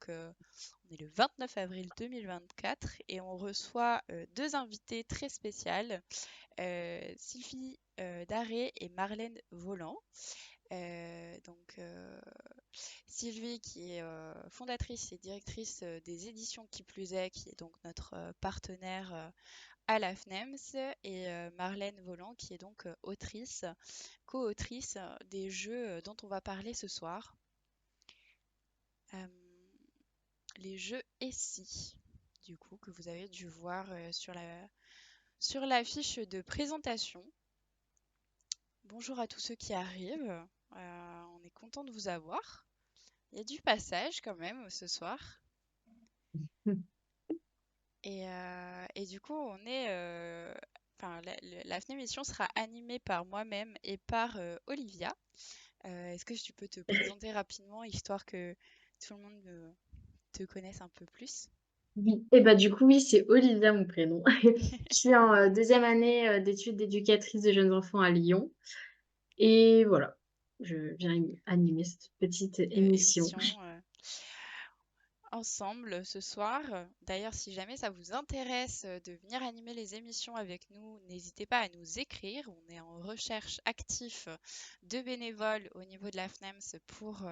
on est le 29 avril 2024 et on reçoit deux invités très spéciales, Sylvie Daré et Marlène Voland. Sylvie qui est fondatrice et directrice des éditions Qui plus est, qui est donc notre partenaire à la FNEMS, et Marlène Voland qui est donc autrice, co-autrice des jeux dont on va parler ce soir. Euh, les jeux ESSI, du coup, que vous avez dû voir sur la fiche de présentation. Bonjour à tous ceux qui arrivent. On est content de vous avoir. Il y a du passage quand même ce soir. Et du coup, la FNE émission sera animée par moi-même et par Olivia. Est-ce que tu peux te présenter rapidement, histoire que tout le monde te connaisse un peu plus? Oui, et bah du coup, oui, c'est Olivia mon prénom. Je suis en deuxième année d'études d'éducatrice de jeunes enfants à Lyon. Et voilà, je viens animer cette petite émission. Émission ensemble ce soir. D'ailleurs, si jamais ça vous intéresse de venir animer les émissions avec nous, n'hésitez pas à nous écrire. On est en recherche actif de bénévoles au niveau de la FNEMS pour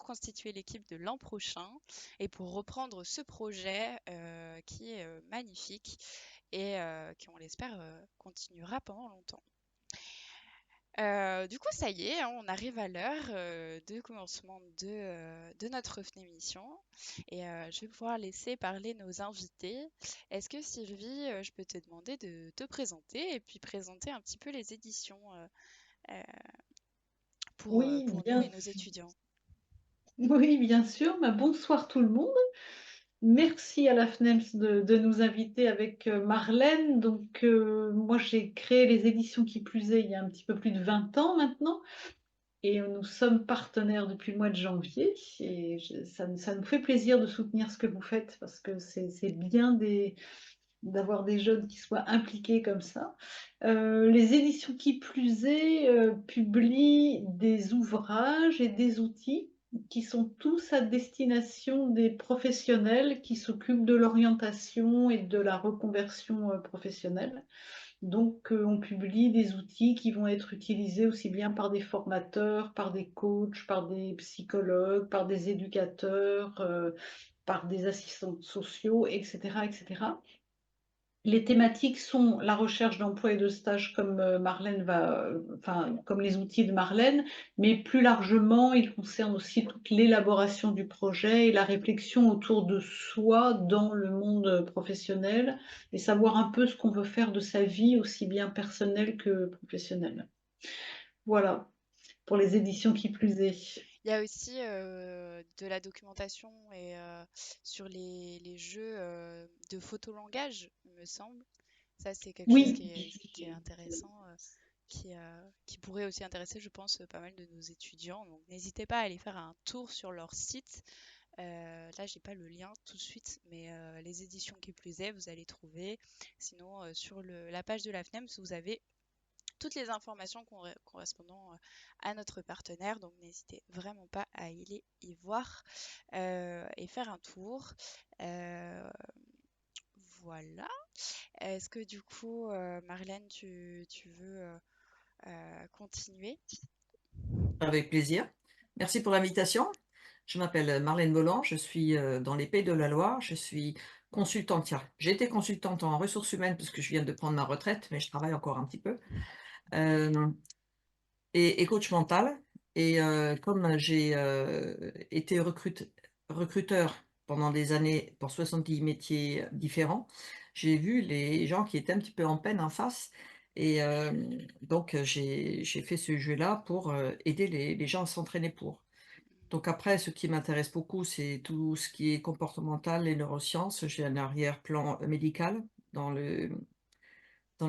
constituer l'équipe de l'an prochain et pour reprendre ce projet qui est magnifique et qui, on l'espère, continuera pendant longtemps. Du coup, ça y est, hein, on arrive à l'heure de commencement de notre émission et je vais pouvoir laisser parler nos invités. Est-ce que Sylvie, je peux te demander de te présenter et puis présenter un petit peu les éditions euh, Oui, pour nous et bien, nos étudiants? oui, bien sûr. Bah, bonsoir tout le monde. Merci à la FNEMS de nous inviter avec Marlène. Donc, moi, j'ai créé les éditions Qui plus est il y a un petit peu plus de 20 ans maintenant. Et nous sommes partenaires depuis le mois de janvier. Et ça nous fait plaisir de soutenir ce que vous faites parce que c'est bien d'avoir des jeunes qui soient impliqués comme ça. Les éditions Qui plus est publient des ouvrages et des outils qui sont tous à destination des professionnels qui s'occupent de l'orientation et de la reconversion professionnelle. Donc, on publie des outils qui vont être utilisés aussi bien par des formateurs, par des coachs, par des psychologues, par des éducateurs, par des assistants sociaux, etc., etc. Les thématiques sont la recherche d'emploi et de stage comme Marlène enfin, comme les outils de Marlène, mais plus largement, ils concernent aussi toute l'élaboration du projet et la réflexion autour de soi dans le monde professionnel et savoir un peu ce qu'on veut faire de sa vie, aussi bien personnelle que professionnelle. Voilà, pour les éditions Qui plus est. Il y a aussi de la documentation et sur les jeux de photolangage, il me semble. Ça, c'est quelque chose Oui, qui est intéressant, qui pourrait aussi intéresser, je pense, pas mal de nos étudiants. Donc, n'hésitez pas à aller faire un tour sur leur site. Là, j'ai pas le lien tout de suite, mais les éditions Qui plus est, vous allez trouver. Sinon, sur la page de la FNEMS, vous avez toutes les informations correspondant à notre partenaire. Donc, n'hésitez vraiment pas à aller y voir et faire un tour. Euh, voilà. Est-ce que du coup, Marlène, tu veux continuer? Avec plaisir. Merci pour l'invitation. Je m'appelle Marlène Voland, je suis dans les Pays de la Loire, je suis consultante. Tiens, j'ai été consultante en ressources humaines parce que je viens de prendre ma retraite, mais je travaille encore un petit peu, euh, et coach mental. Et comme j'ai été recruteur pendant des années pour 70 métiers différents, j'ai vu les gens qui étaient un petit peu en peine en face. Et donc, j'ai fait ce jeu-là pour aider les gens à s'entraîner pour. Donc après, ce qui m'intéresse beaucoup, c'est tout ce qui est comportemental et neurosciences. J'ai un arrière-plan médical dans le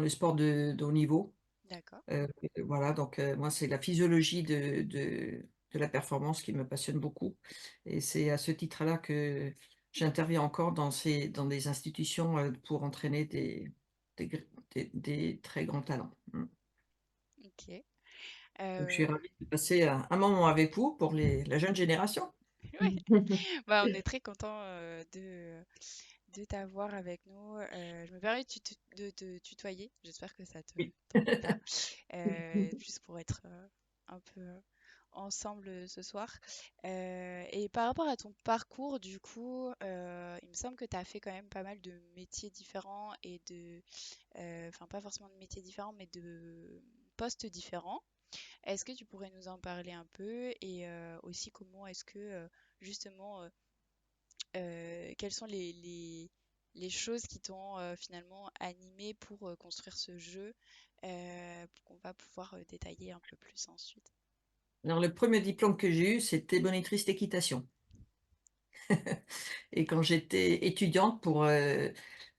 sport de haut niveau. D'accord. Heu, voilà, donc moi, c'est la physiologie de la performance qui me passionne beaucoup et c'est à ce titre-là que j'interviens encore dans des institutions, pour entraîner des gr des très grands talents. Mmh. Ok. Donc je suis Euh, ravie de passer un moment avec vous pour la jeune génération. Ouais. Bah, on est très content de t'avoir avec nous. Je me permets de te tutoyer. J'espère que ça te Oui. t'embête pas. Juste pour être un peu ensemble ce soir. Et par rapport à ton parcours, du coup, il me semble que tu as fait quand même pas mal de métiers différents et enfin pas forcément de métiers différents, mais de postes différents. Est-ce que tu pourrais nous en parler un peu et aussi comment est-ce que justement quelles sont les choses qui t'ont finalement animé pour construire ce jeu qu'on va pouvoir détailler un peu plus ensuite. Alors le premier diplôme que j'ai eu, c'était monitrice d'équitation. Et quand j'étais étudiante pour,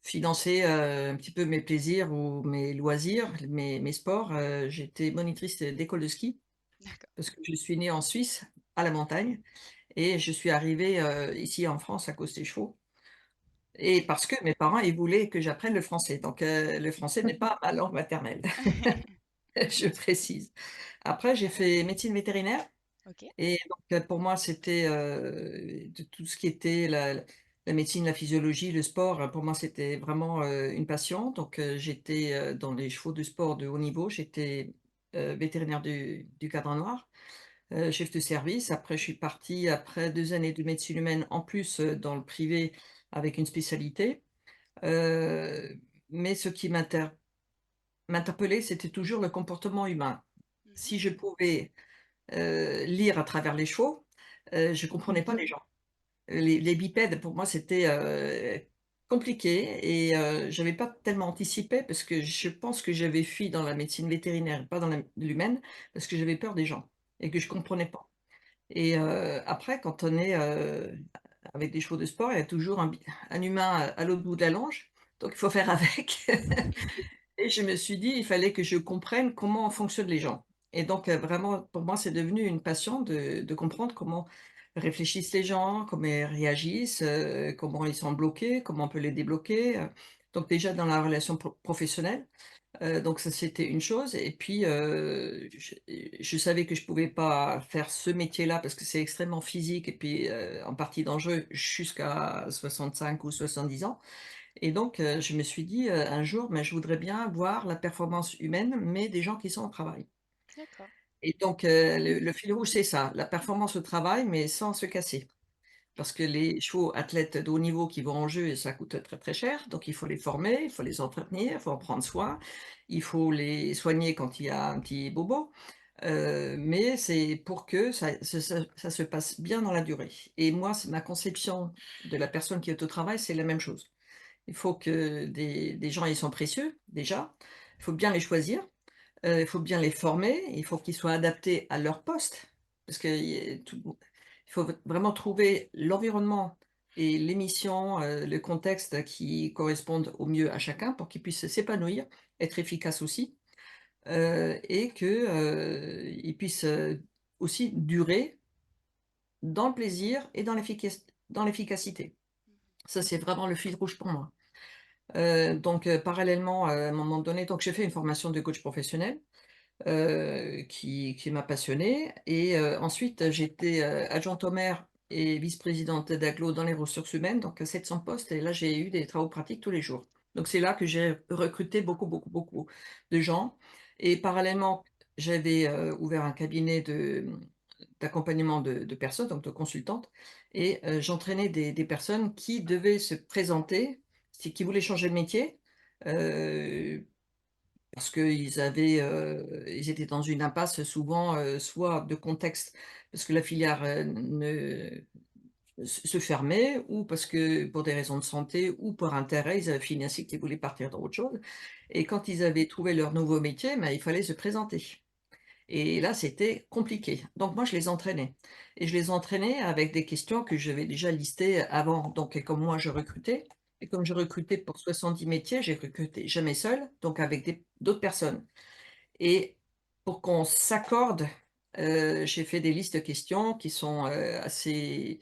financer, un petit peu mes plaisirs ou mes loisirs, mes sports, j'étais monitrice d'école de ski D'accord. parce que je suis née en Suisse, à la montagne et je suis arrivée, ici en France à cause des chevaux et Ok. parce que mes parents, ils voulaient que j'apprenne le français. Donc, le français n'est pas ma langue maternelle, je précise. Après, j'ai fait médecine vétérinaire. Ok. Et donc, pour moi, c'était, de tout ce qui était la médecine, la physiologie, le sport, pour moi, c'était vraiment, une passion. Donc, j'étais, dans les chevaux de sport de haut niveau. J'étais, vétérinaire du Cadre Noir, chef de service. Après, je suis partie après 2 années de médecine humaine, en plus, dans le privé avec une spécialité. Mais ce qui m'interpellait, c'était toujours le comportement humain. Mhm. Si je pouvais lire à travers les chevaux, je comprenais pas les gens. Les bipèdes pour moi c'était, compliqué et j'avais pas tellement anticipé parce que je pense que j'avais fui dans la médecine vétérinaire, pas dans l'humaine, parce que j'avais peur des gens et que je comprenais pas et après quand on est, avec des chevaux de sport, il y a toujours un humain à l'autre bout de la longe, donc il faut faire avec. Et je me suis dit: «Il fallait que je comprenne comment fonctionnent les gens» et donc vraiment pour moi c'est devenu une passion de comprendre comment réfléchissent les gens, comment ils réagissent, comment ils sont bloqués, comment on peut les débloquer, donc déjà dans la relation professionnelle, donc ça c'était une chose et puis, je savais que je pouvais pas faire ce métier-là parce que c'est extrêmement physique et puis, en partie dangereux jusqu'à 65 ou 70 ans. Et donc, je me suis dit, un jour, mais je voudrais bien voir la performance humaine, mais des gens qui sont au travail. D'accord. Et donc, le fil rouge, c'est ça, la performance au travail, mais sans se casser. Parce que les chevaux athlètes de haut niveau qui vont en jeu, ça coûte très, très cher. Donc il faut les former, il faut les entretenir, il faut en prendre soin, il faut les soigner quand il y a un petit bobo. Mais c'est pour que ça se passe bien dans la durée. Et moi, c'est ma conception de la personne qui est au travail, c'est la même chose. Il faut que des gens, ils sont précieux, déjà. Il faut bien les choisir, il faut bien les former, il faut qu'ils soient adaptés à leur poste. Parce qu'il faut vraiment trouver l'environnement et les missions, le contexte qui correspondent au mieux à chacun pour qu'ils puissent s'épanouir, être efficaces aussi, et que, ils puissent, aussi durer dans le plaisir et dans l'efficacité. Ça, c'est vraiment le fil rouge pour moi. Donc parallèlement, à un moment donné donc j'ai fait une formation de coach professionnel, qui m'a passionnée et ensuite j'étais, adjointe au maire et vice-présidente d'agglo dans les ressources humaines, donc 700 postes et là j'ai eu des travaux pratiques tous les jours. Donc c'est là que j'ai recruté beaucoup, beaucoup, beaucoup de gens et parallèlement, j'avais, ouvert un cabinet d'accompagnement de personnes, donc de consultantes et j'entraînais des personnes qui devaient se présenter, qui voulaient changer de métier, heu, parce ils étaient dans une impasse souvent, soit de contexte, parce que la filière, ne se fermait ou parce que pour des raisons de santé ou par intérêt, ils avaient fini un cycle, ils voulaient partir dans autre chose et quand ils avaient trouvé leur nouveau métier, ben, il fallait se présenter. Et là, c'était compliqué. Donc moi, je les entraînais et je les entraînais avec des questions que j'avais déjà listées avant. Donc et comme moi, je recrutais et comme je recrutais pour 70 métiers, j'ai recruté jamais seule, donc avec d'autres personnes et pour qu'on s'accorde, j'ai fait des listes de questions qui sont, assez,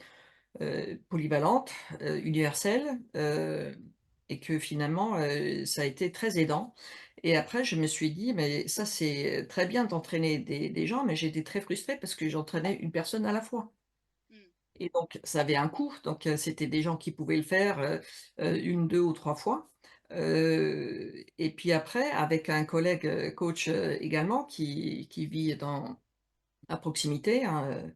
polyvalentes, universelles, et que finalement, ça a été très aidant et après je me suis dit: «Mais ça c'est très bien d'entraîner des gens, mais j'étais très frustrée parce que j'entraînais une personne à la fois» Mm. Et donc ça avait un coût, donc c'était des gens qui pouvaient le faire, 1, 2 ou 3 fois. Et puis après avec un collègue, coach, également qui vit à proximité, hein,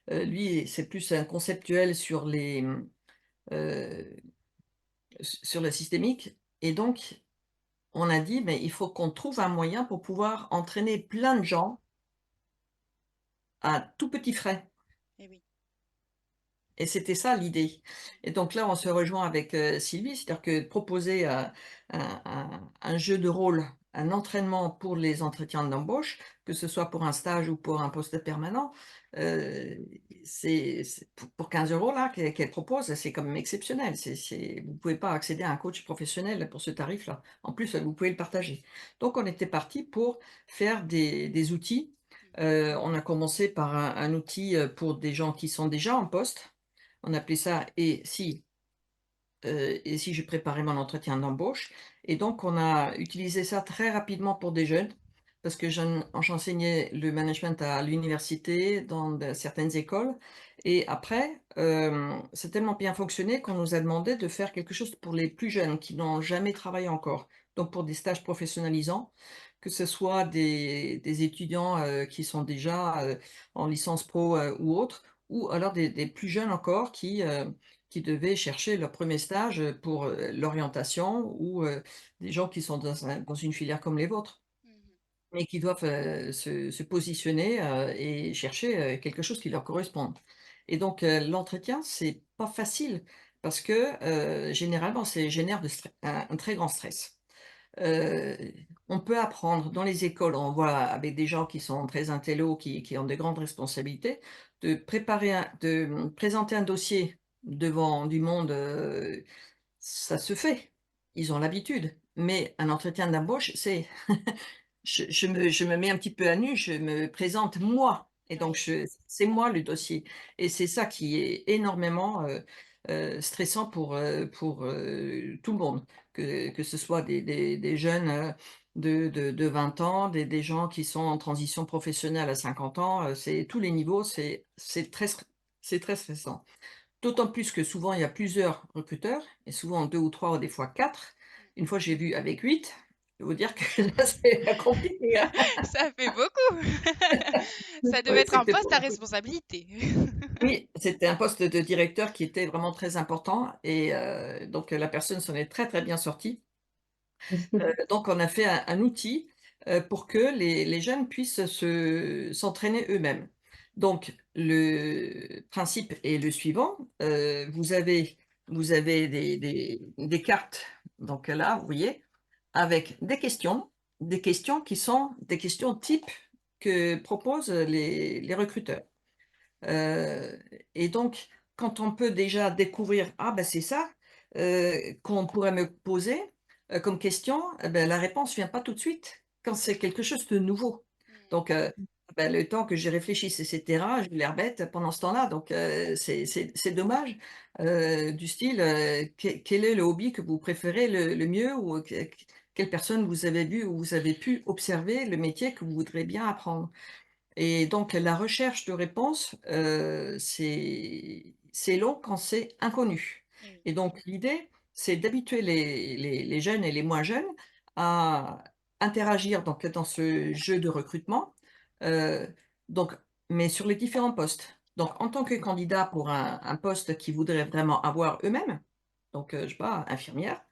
lui c'est plus un conceptuel sur sur le systémique et donc on a dit: «Mais il faut qu'on trouve un moyen pour pouvoir entraîner plein de gens à tout petit frais». Et oui. Et c'était ça l'idée. Et donc là, on se rejoint avec, Sylvie, c'est-à-dire que proposer, un jeu de rôle, un entraînement pour les entretiens d'embauche, que ce soit pour un stage ou pour un poste permanent, c'est pour 15 € là qu'elle propose, c'est quand même exceptionnel. Vous pouvez pas accéder à un coach professionnel pour ce tarif-là. En plus, vous pouvez le partager. Donc on était parti pour faire des outils. On a commencé par un outil, pour des gens qui sont déjà en poste. On appelait ça «Et si je préparais mon entretien d'embauche?» Et donc on a utilisé ça très rapidement pour des jeunes, parce que j'enseignais le management à l'université, certaines écoles et après, ça a tellement bien fonctionné qu'on nous a demandé de faire quelque chose pour les plus jeunes qui n'ont jamais travaillé encore. Donc pour des stages professionnalisants, que ce soit des étudiants, qui sont déjà, en licence pro, ou autres, ou alors des plus jeunes encore qui devaient chercher leur premier stage, pour, l'orientation ou, des gens qui sont dans une filière comme les vôtres, Mmh. mais qui doivent, se positionner, et chercher, quelque chose qui leur corresponde. Et donc, l'entretien, c'est pas facile parce que, généralement, ça génère un très grand stress. Heu, on peut apprendre dans les écoles, on voit avec des gens qui sont très intello, qui ont de grandes responsabilités, de présenter un dossier devant du monde, ça se fait. Ils ont l'habitude. Mais un entretien d'embauche, c'est je me mets un petit peu à nu, je me présente moi et donc Oui. c'est moi le dossier et c'est ça qui est énormément, stressant pour tout le monde. Que ce soit des jeunes, de 20 ans, des gens qui sont en transition professionnelle à 50 ans, c'est tous les niveaux, c'est très stressant. D'autant plus que souvent, il y a plusieurs recruteurs et souvent 2 ou 3 ou des fois 4. Une fois, j'ai vu avec 8. Je vais vous dire que là, c'est compliqué, hein. Ça fait beaucoup. Ça Oui, devait être un c'était poste à beaucoup. responsabilité. Oui, c'était un poste de directeur qui était vraiment très important et donc la personne s'en est très, très bien sortie. Donc on a fait un outil, pour que les jeunes puissent s'entraîner eux-mêmes. Donc le principe est le suivant, vous avez des cartes, donc là, vous voyez, avec des questions qui sont des questions types que proposent les recruteurs. Heu et donc quand on peut déjà découvrir: «Ah ben c'est ça, qu'on pourrait me poser, comme question», la réponse vient pas tout de suite, quand c'est quelque chose de nouveau. Mmh. Donc le temps que j'y réfléchisse et cetera, j'ai l'air bête pendant ce temps-là, donc c'est dommage. Du style, quel est le hobby que vous préférez le mieux ou quelle personne vous avez vu ou vous avez pu observer le métier que vous voudrez bien apprendre? Et donc la recherche de réponses, c'est long quand c'est inconnu. Et oui. Et donc l'idée, c'est d'habituer les jeunes et les moins jeunes à interagir donc dans ce jeu de recrutement, heu, donc mais sur les différents postes. Donc en tant que candidat pour un poste qu'ils voudraient vraiment avoir eux-mêmes, donc je sais pas, infirmière.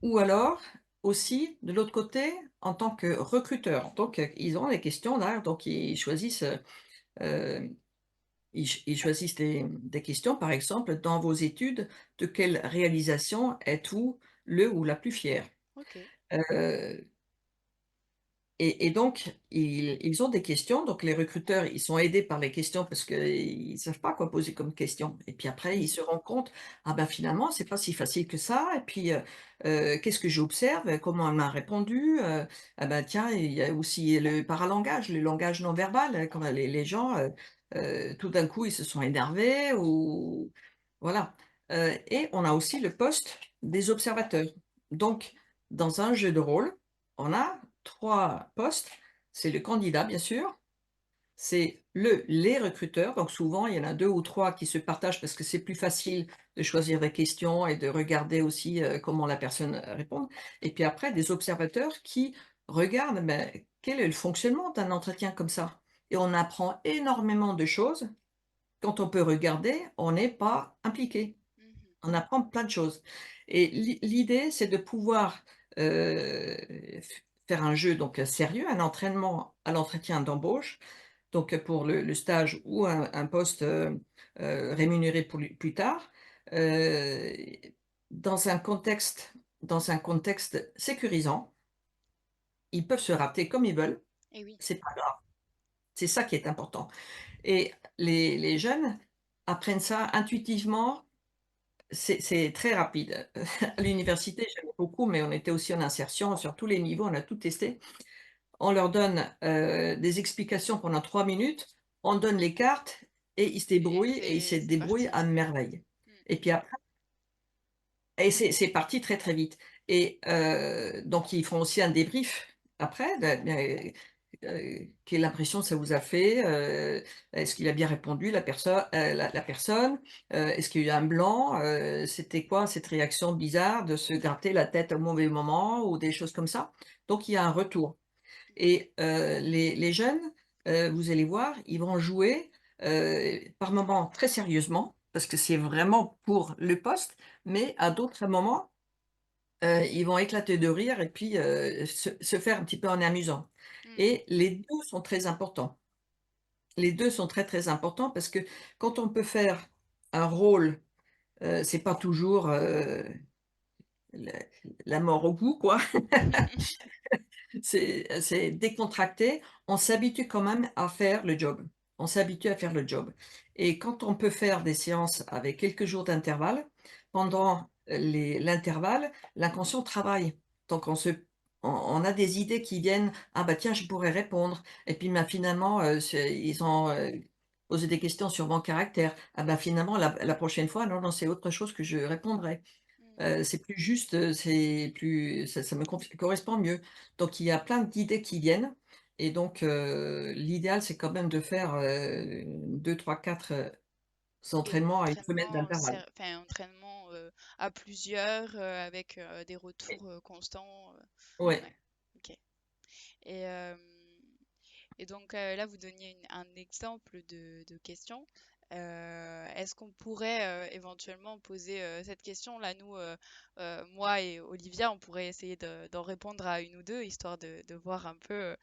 Ou alors aussi de l'autre côté, en tant que recruteur. Donc, ils ont des questions là, donc heu, ils choisissent des questions, par exemple: «Dans vos études, de quelle réalisation êtes-vous le ou la plus fière?» OK. heu et donc ils ont des questions, donc les recruteurs, ils sont aidés par les questions parce qu'ils ne savent pas quoi poser comme question et puis après ils se rendent compte: «Ah ben, finalement, c'est pas si facile que ça et puis, qu'est-ce que j'observe? Comment elle m'a répondu? Ah ben, tiens, il y a aussi le paralangage, le langage non verbal, quand les gens, tout d'un coup, ils se sont énervés ou voilà». Et on a aussi le poste des observateurs. Donc dans un jeu de rôle, on a 3 postes, c'est le candidat bien sûr, c'est les recruteurs. Donc souvent, il y en a 2 ou 3 qui se partagent parce que c'est plus facile de choisir des questions et de regarder aussi, comment la personne, répond. Et puis après, des observateurs qui regardent, quel est le fonctionnement d'un entretien comme ça? Et on apprend énormément de choses. Quand on peut regarder, on n'est pas impliqué. Mhm. On apprend plein de choses et l'idée, c'est de pouvoir, faire un jeu donc sérieux, un entraînement à l'entretien d'embauche, donc pour le stage ou un poste, rémunéré pour plus tard, heu, dans un contexte dans un contexte sécurisant. Ils peuvent se rater comme ils veulent, Et oui. c'est pas grave, c'est ça qui est important et les jeunes apprennent ça intuitivement. C'est très rapide. À l'université, j'aimais beaucoup, mais on était aussi en insertion sur tous les niveaux, on a tout testé. On leur donne, des explications pendant 3 minutes, on donne les cartes et ils se Et débrouillent et ils se c'est débrouillent parti. à merveille Mm. et puis après et c'est parti très, très vite et donc ils font aussi un débrief après quelle impression ça vous a fait, est-ce qu'il a bien répondu la personne? Est-ce qu'il y a eu un blanc? C'était quoi cette réaction bizarre de se gratter la tête au mauvais moment ou des choses comme ça? Donc il y a un retour et les jeunes, vous allez voir, ils vont jouer, par moments très sérieusement parce que c'est vraiment pour le poste, mais à d'autres moments, ils vont éclater de rire et puis, se faire un petit peu en amusant Mm. et les 2 sont très importants. Les 2 sont très, très importants parce que quand on peut faire un rôle, c'est pas toujours, la la mort au cou, quoi. C'est décontracté, on s'habitue quand même à faire le job. On s'habitue à faire le job et quand on peut faire des séances avec quelques jours d'intervalle, pendant l'intervalle, l'inconscient travaille. Donc on a des idées qui viennent: «Ah bah tiens, je pourrais répondre» et puis finalement, ils ont, posé des questions sur mon caractère. Ah bah finalement la prochaine fois, non, non, c'est autre chose que je répondrai. Mm. C'est plus juste, c'est plus ça me correspond mieux. Donc il y a plein d'idées qui viennent et donc l'idéal, c'est quand même de faire, 2, 3, 4 Des entraînements à une semaine entraînements, d'intervalle. enfin, entraînements à plusieurs avec des Oui, retours constants. ouais. Ouais, ok. Et, euh, et donc là, vous donniez un exemple de question. Est-ce qu'on pourrait éventuellement poser cette question? Là, nous, moi et Olivia, on pourrait essayer d'en répondre à une ou deux, histoire de voir un peu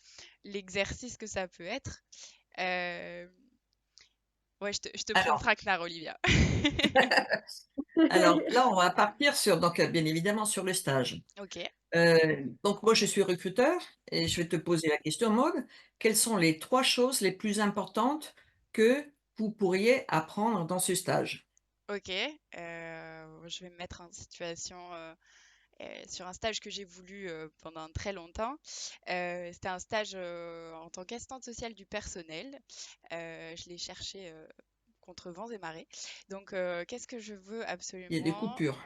l'exercice que ça peut être. Euh, ouais, je te prie au Alors traquenard, Olivia. alors là, on va partir sur donc bien évidemment sur le stage. Ok, Donc moi, je suis recruteur et je vais te poser la question, Maud, quelles sont les 3 choses les plus importantes que vous pourriez apprendre dans ce stage? ok. Je vais me mettre en situation sur un stage que j'ai voulu pendant très longtemps. C'était un stage en tant qu'assistante sociale du personnel. Je l'ai cherché contre vents et marées. Donc, qu'est-ce que je veux Il y a des absolument? coupures.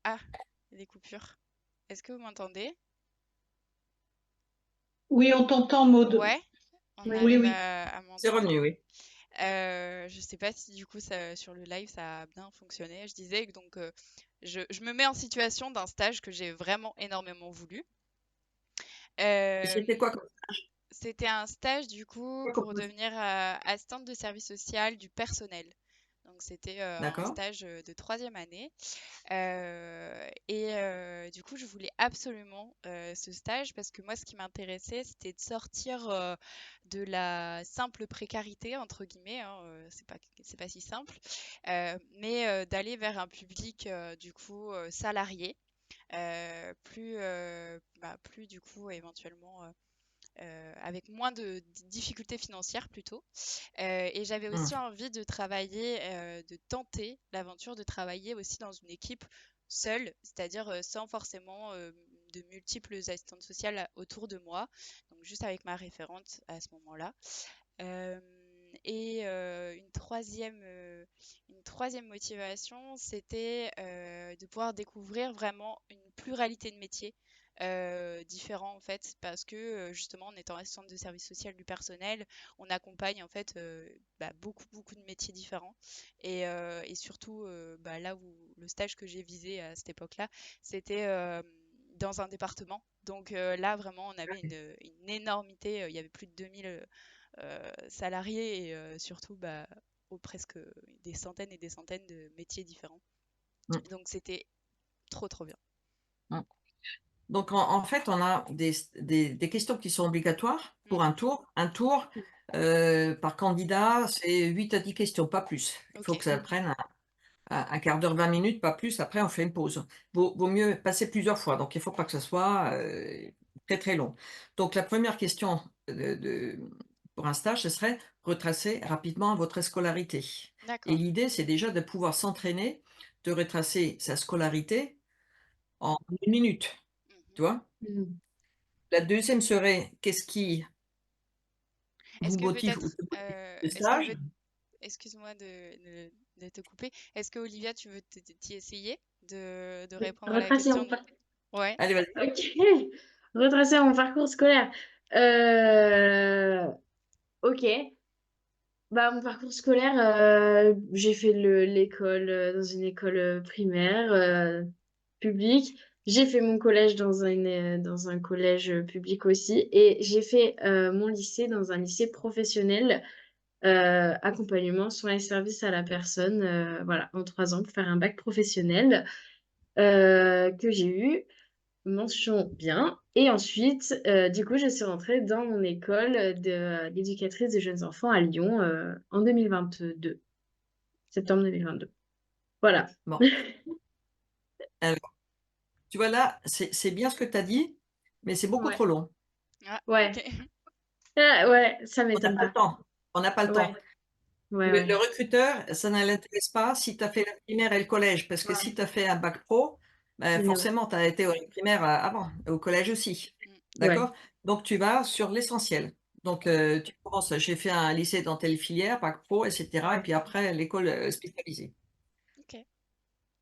Ah, des coupures. Est-ce que vous m'entendez? Oui, on t'entend, Maud. Ouais, on Oui, arrive oui. à C'est m'entendre. revenu, oui. Je sais pas si du coup sur le live ça a bien fonctionné. Je disais que donc je me mets en situation d'un stage que j'ai vraiment énormément voulu. Et Euh, c'était quoi comme C'était un stage du coup quoi comme pour poste? devenir assistante de service social du personnel. Donc c'était un D'accord. stage de troisième année. Du coup, je voulais absolument ce stage parce que moi, ce qui m'intéressait, c'était de sortir de la simple précarité, entre guillemets, hein, c'est pas si simple, mais d'aller vers un public du coup salarié, plus du coup éventuellement avec moins de difficultés financières plutôt. Et j'avais aussi Mmh. envie de travailler, de tenter l'aventure de travailler aussi dans une équipe seule, c'est-à-dire sans forcément de multiples assistantes sociales autour de moi, donc juste avec ma référente à ce moment-là. Euh, une troisième motivation, c'était de pouvoir découvrir vraiment une pluralité de métiers différents en fait, parce que justement en étant assistante de service social du personnel, on accompagne en fait beaucoup de métiers différents. Et surtout, là où le stage que j'ai visé à cette époque-là, c'était dans un département. Donc là, vraiment, on avait une énormité. Il y avait plus de 2000 salariés et surtout presque des centaines et des centaines de métiers différents. Mm. Donc c'était trop trop bien. Mm. Donc, en fait, on a des questions qui sont obligatoires pour un tour. Un tour, par candidat, c'est 8 à 10 questions, pas plus. Il faut Ok. que ça prenne un quart d'heure, 20 minutes, pas plus. Après, on fait une pause. Vaut mieux passer plusieurs fois. Donc, il ne faut pas que ça soit très, très long. Donc, la première question pour un stage, ce serait retracer rapidement votre scolarité. Et D'accord. l'idée, c'est déjà de pouvoir s'entraîner, de retracer sa scolarité en 1 minute. Mhm. Tu vois? Mm. La deuxième serait, qu'est-ce qui vous Est-ce que motive ou peut-être, te motive le est-ce que stage? excuse-moi de te couper. Est-ce que Olivia, tu veux t'y essayer de Oui. répondre à la Retracer question mon de... Ouais. Allez, vas-y. Ok. Retracer mon parcours scolaire. Euh, Ok. Bah, mon parcours scolaire, j'ai fait l'école dans une école primaire publique. J'ai fait mon collège dans un collège public aussi. Et j'ai fait mon lycée dans un lycée professionnel, accompagnement, soins et services à la personne, voilà, en 3 ans pour faire un bac professionnel que j'ai eu. Mention bien. Et ensuite, du coup, je suis rentrée dans mon école d'éducatrice de jeunes enfants à Lyon en 2022, septembre 2022. Voilà. Bon, alors, tu vois là, c'est bien ce que tu as dit, mais c'est beaucoup Ouais. trop long. Ah, ok. Ouais. Ouais, ça On n'a m'étonne pas le pas. temps. On n'a pas le temps. Ouais. Ouais, Le ouais. recruteur, ça ne l'intéresse pas si tu as fait la primaire et le collège, parce que si Ouais. tu as fait un bac pro, ben, Mais ouais. forcément, tu as été au primaire avant, au collège aussi. Mm. Ouais. D'accord? Donc, tu vas sur l'essentiel. Donc, tu commences, j'ai fait un lycée dans telle filière, bac pro, etc. Et Ouais. puis après, l'école spécialisée. Ok.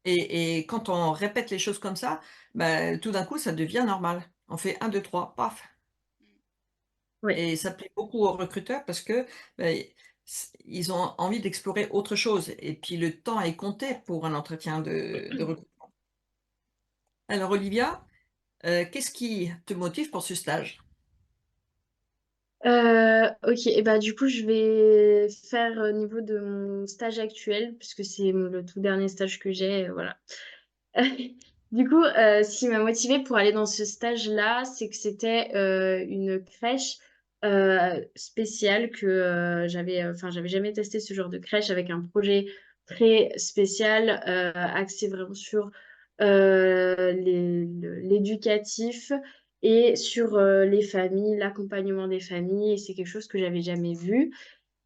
Et quand on répète les choses comme ça, ben, tout d'un coup, ça devient normal. On fait un, 2, 3, paf. Mm. Ouais. Et ça plaît beaucoup aux recruteurs parce que ben, ils ont envie d'explorer autre chose. Et puis le temps est compté pour un entretien de recrutement. Alors Olivia, qu'est-ce qui te motive pour ce stage? Ok, et bah du coup je vais faire au niveau de mon stage actuel, puisque c'est le tout dernier stage que j'ai, voilà. Du coup, ce qui m'a motivée pour aller dans ce stage-là, c'est que c'était une crèche spéciale que j'avais jamais testé ce genre de crèche avec un projet très spécial, axé vraiment sur l'éducatif et sur les familles, l'accompagnement des familles, et c'est quelque chose que j'avais jamais vu.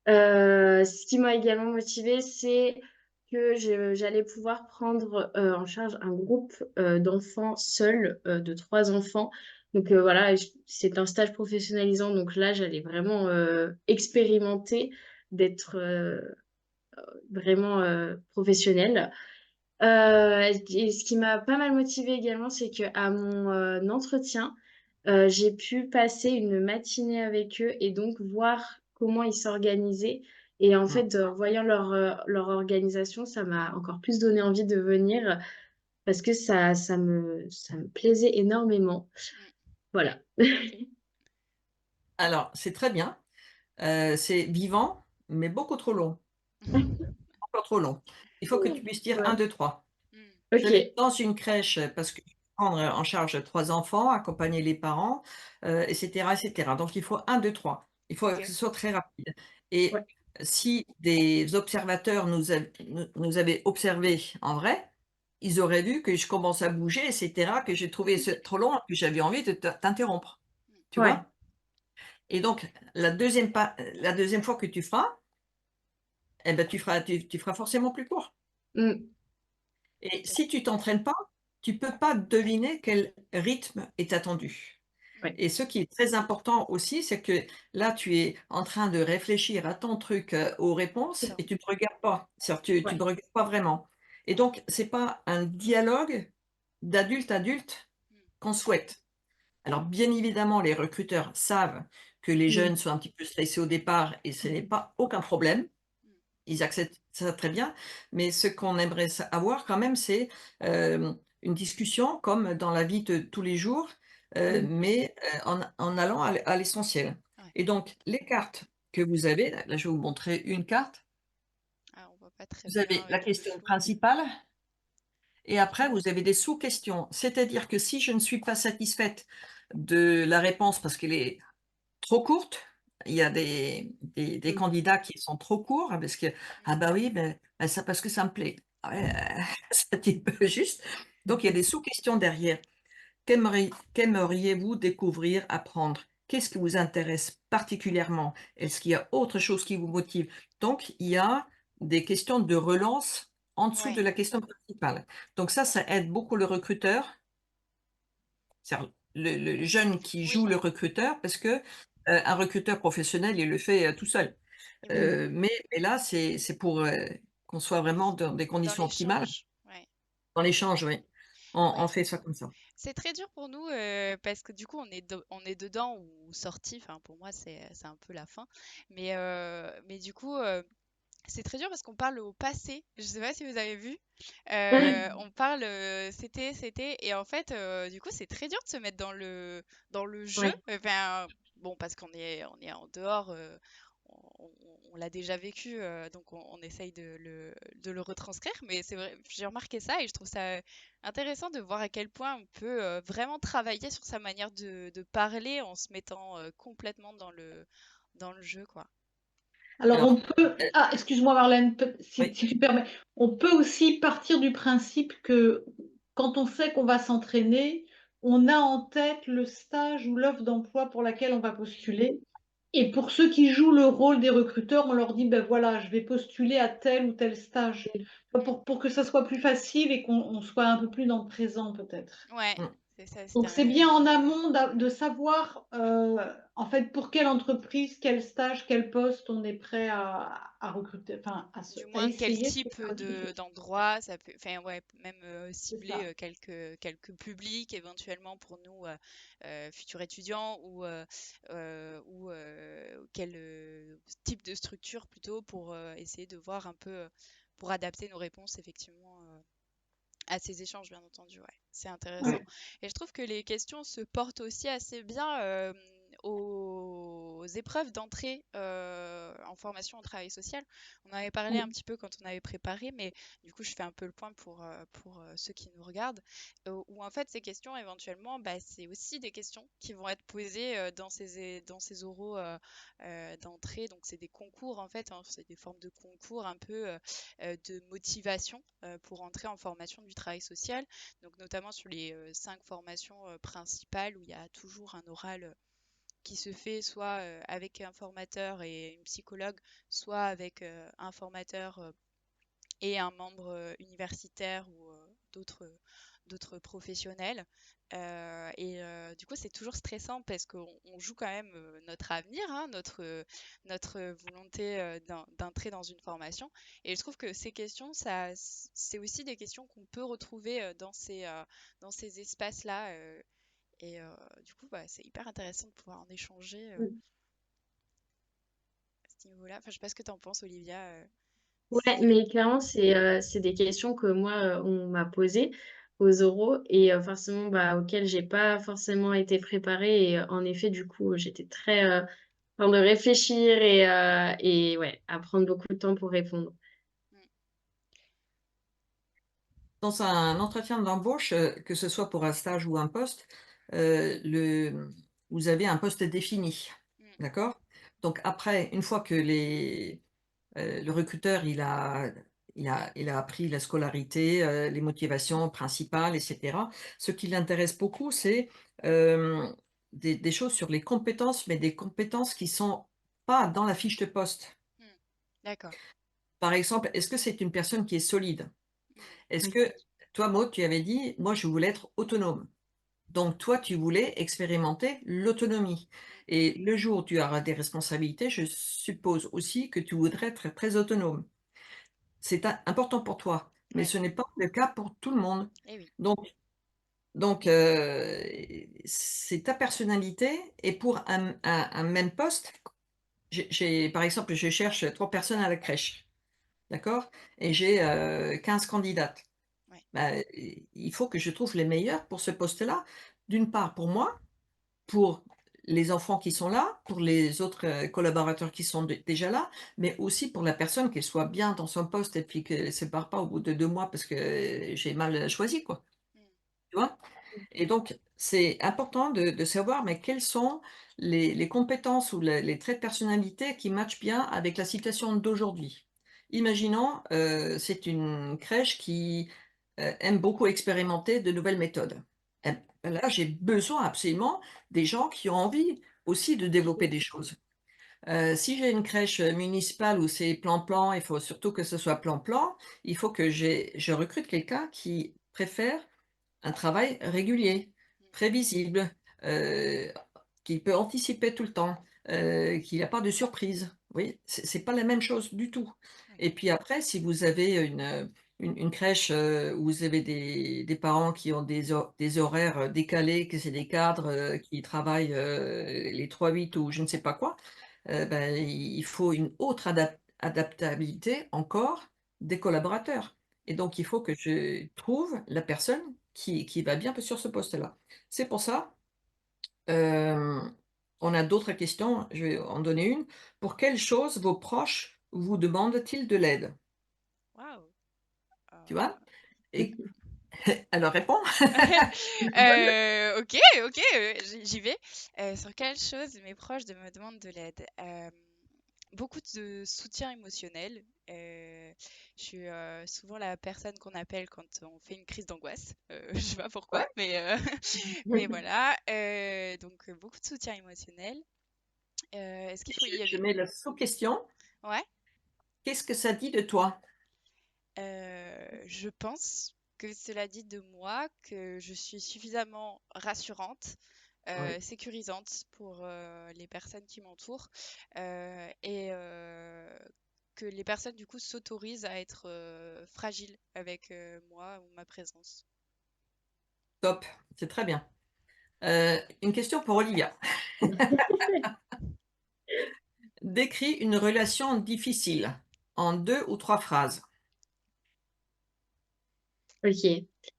Ce qui m'a également motivée, c'est que j'allais pouvoir prendre en charge un groupe d'enfants seuls, de 3 enfants. Donc voilà, c'est un stage professionnalisant. Donc là, j'allais vraiment expérimenter d'être vraiment professionnelle. Et ce qui m'a pas mal motivée également, c'est qu'à mon entretien, j'ai pu passer une matinée avec eux et donc voir comment ils s'organisaient. Et en Mm. fait, en voyant leur organisation, ça m'a encore plus donné envie de venir parce que ça me plaisait énormément. Mm. Voilà. Ok. Alors, c'est très bien. C'est vivant, mais beaucoup trop long. Encore trop long. Il faut que tu puisses dire un, Ouais. 2, 3. Mm. Je vais Ok. dans une crèche parce que je vais prendre en charge 3 enfants, accompagner les parents, et cetera, et cetera. Donc il faut un, 2, 3. Il faut que Ok. ce soit très rapide. Et Ouais. si des observateurs nous avaient observés en vrai, ils auraient vu que je commence à bouger, et cetera, que j'ai trouvé trop long, que j'avais envie de t'interrompre. Mm. Tu Ouais. vois? Et donc la deuxième fois que tu feras, eh ben, tu feras forcément plus court. Mm. Et Ok. si tu t'entraînes pas, tu peux pas deviner quel rythme est attendu. Mm. Ouais. Et ce qui est très important aussi, c'est que là, tu es en train de réfléchir à ton truc, aux C'est réponses ça. et tu ne me regardes pas. C'est-à-dire tu Ouais. me regardes pas vraiment. Et donc c'est pas un dialogue d'adulte à adulte Mm. qu'on souhaite. Alors, bien évidemment, les recruteurs savent que les Mm. jeunes sont un petit peu stressés au départ et ce n'est pas aucun problème. Mm. Ils acceptent ça très bien, mais ce qu'on aimerait avoir quand même, c'est une discussion comme dans la vie de tous les jours, Mm. mais en allant à l'essentiel. Ouais. Et donc, les cartes que vous avez, là, je vais vous montrer une carte. Ah, on voit pas très Vous bien avez la avec le question flou. principale et après, vous avez des sous-questions. C'est-à-dire que si je ne suis pas satisfaite de la réponse parce qu'elle est trop courte, il y a des Mm. candidats qui sont trop courts, hein, parce que: «Ah bah oui, ben ça parce que ça me plaît». Ouais, c'est un petit peu juste. Donc il y a des sous-questions derrière. Qu'aimeriez-vous découvrir, apprendre? Qu'est-ce qui vous intéresse particulièrement? Est-ce qu'il y a autre chose qui vous motive? Donc il y a des questions de relance en dessous de Ouais, la question principale. Donc ça aide beaucoup le recruteur, c'est-à-dire le jeune qui oui, joue le recruteur parce que, un recruteur professionnel, il le fait, tout seul. et oui, Mais là, c'est pour, qu'on soit vraiment dans des dans conditions optimales. l'échange. Ouais, Dans l'échange, oui. On ouais. fait ça comme ça. C'est très dur pour nous parce que du coup on est dedans ou sorti. Enfin pour moi c'est un peu la fin. Mais du coup c'est très dur parce qu'on parle au passé. Je sais pas si vous avez vu. Ouais. On parle c'était et en fait du coup c'est très dur de se mettre dans le jeu. Ouais. Enfin bon parce qu'on est en dehors. On l'a déjà vécu, donc on essaye de le retranscrire, mais c'est vrai, j'ai remarqué ça et je trouve ça intéressant de voir à quel point on peut vraiment travailler sur sa manière de parler en se mettant complètement dans le jeu, quoi. Alors on Alors, peut, ah excuse-moi Marlène, oui, si tu permets, on peut aussi partir du principe que quand on sait qu'on va s'entraîner, on a en tête le stage ou l'offre d'emploi pour laquelle on va postuler. Et pour ceux qui jouent le rôle des recruteurs, on leur dit, ben voilà, je vais postuler à tel ou tel stage, Mm. pour que ça soit plus facile et qu'on soit un peu plus dans le présent peut-être. Ouais, mmh. c'est ça, c'était Donc c'est bien en intéressant. amont de savoir en fait pour quelle entreprise, quel stage, quel poste on est prêt à recruter, enfin Du à moins, quel essayer de type recruter. d'endroit, ça peut, enfin ouais, même C'est cibler ça. quelques publics éventuellement pour nous futurs étudiants ou quel type de structure plutôt pour essayer de voir un peu pour adapter nos réponses effectivement à ces échanges, bien entendu, ouais. C'est intéressant. Ouais. Et je trouve que les questions se portent aussi assez bien aux épreuves d'entrée en formation au travail social. On en avait parlé un Oui. petit peu quand on avait préparé, mais du coup, je fais un peu le point pour ceux qui nous regardent, où en fait, ces questions, éventuellement, bah, c'est aussi des questions qui vont être posées dans ces oraux d'entrée. Donc, c'est des concours, en fait, hein, c'est des formes de concours un peu de motivation pour entrer en formation du travail social. Donc notamment sur les 5 formations principales où il y a toujours un oral qui se fait soit avec un formateur et une psychologue, soit avec un formateur et un membre universitaire ou d'autres professionnels. Du coup, c'est toujours stressant parce qu'on joue quand même notre avenir, hein, notre volonté d'entrer dans une formation. Et je trouve que ces questions, c'est aussi des questions qu'on peut retrouver dans ces espaces-là. Du coup, bah, c'est hyper intéressant de pouvoir en échanger à ce niveau-là. Enfin, je sais pas ce que tu en penses, Olivia. Ouais, Si... mais clairement, c'est des questions que moi, on m'a posées aux oraux et forcément, bah, auxquelles j'ai pas forcément été préparée. Et en effet, du coup, j'étais très en train de réfléchir et ouais, à prendre beaucoup de temps pour répondre. Mm, Dans un entretien d'embauche, que ce soit pour un stage ou un poste, vous avez un poste défini, mm, d'accord? Donc après, une fois que le recruteur, il a appris la scolarité, les motivations principales et cetera. Ce qui l'intéresse beaucoup, c'est, hem, des choses sur les compétences, mais des compétences qui sont pas dans la fiche de poste. mm. D'accord. Par exemple, est-ce que c'est une personne qui est solide? Mm, Est-ce Oui. que toi, Maud, tu avais dit: «Moi, je voulais être autonome». Donc toi, tu voulais expérimenter l'autonomie mm. et le jour où tu auras des responsabilités, je suppose aussi que tu voudrais être très autonome. C'est important pour toi, mais Ouais. ce n'est pas le cas pour tout le monde. Eh oui. Donc Donc, c'est ta personnalité et pour un même poste, par exemple, je cherche 3 personnes à la crèche, d'accord? Et j'ai, 15 candidates. Ouais. Bah, il faut que je trouve les meilleures pour ce poste-là. D'une part pour moi, pour les enfants qui sont là, pour les autres, collaborateurs qui sont déjà là, mais aussi pour la personne qu'elle soit bien dans son poste et puis qu'elle ne se barre pas au bout de 2 mois parce que j'ai mal choisi, quoi. Mm. Tu vois? Et donc, c'est important de savoir, mais quelles sont les compétences ou les traits de personnalité qui matchent bien avec la situation d'aujourd'hui. Imaginons, c'est une crèche qui, aime beaucoup expérimenter de nouvelles méthodes. Et là, j'ai besoin absolument des gens qui ont envie aussi de développer des choses. Si j'ai une crèche, municipale où c'est plan-plan, il faut surtout que ce soit plan-plan, il faut que je recrute quelqu'un qui préfère un travail régulier, prévisible, heu, qui peut anticiper tout le temps, qu'il y a pas de surprise. Oui, c'est pas la même chose du tout. Oui. Et puis après, si vous avez une crèche, où vous avez des parents qui ont des horaires, décalés, que c'est des cadres, qui travaillent, les 3-8 ou je ne sais pas quoi, ben, il faut une autre adaptabilité encore des collaborateurs. Et donc il faut que je trouve la personne qui va bien sur ce poste-là. C'est pour ça, hem, on a d'autres questions, je vais en donner une. Pour quelles choses vos proches vous demandent-ils de l'aide? Waouh! Tu vois? Euh, Et alors réponds. OK, OK, j'y vais. Sur quelle chose mes proches me demandent de l'aide? Beaucoup de soutien émotionnel. Je suis, souvent la personne qu'on appelle quand on fait une crise d'angoisse. Je sais pas pourquoi, Ouais, mais mais voilà, donc beaucoup de soutien émotionnel. Est-ce qu'il faut je y je avait mets la sous-question. ouais? Qu'est-ce que ça dit de toi? Je pense que cela dit de moi que je suis suffisamment rassurante, Oui, sécurisante pour, les personnes qui m'entourent, et que les personnes du coup s'autorisent à être, fragiles avec, moi ou ma présence. top, c'est très bien. Une question pour Olivia. Décris une relation difficile en 2 ou 3 phrases. Ok.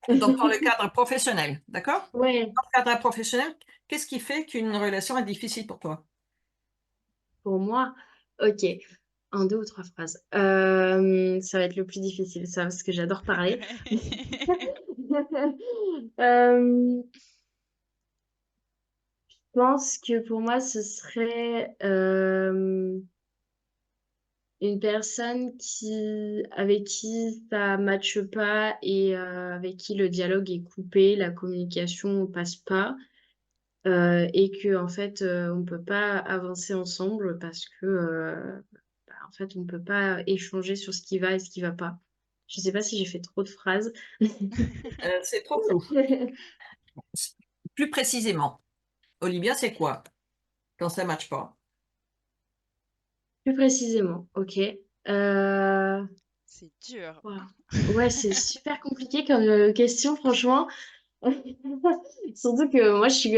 Donc dans le cadre professionnel, d'accord? Ouais, Dans le cadre professionnel, qu'est-ce qui fait qu'une relation est difficile pour toi? pour moi, ok. En 2 ou 3 phrases. Ça va être le plus difficile, ça, parce que j'adore parler. Je pense que pour moi, ce serait une personne avec qui ça matche pas et avec qui le dialogue est coupé, la communication passe pas, et que en fait, on peut pas avancer ensemble parce que, bah, en fait, on peut pas échanger sur ce qui va et ce qui va pas. Je sais pas si j'ai fait trop de phrases. C'est trop flou. S Plus précisément, Olivia, c'est quoi quand ça matche pas? Plus précisément, OK. C'est dur. Waouh. Ouais, c'est super compliqué comme, question franchement. Surtout que moi, je suis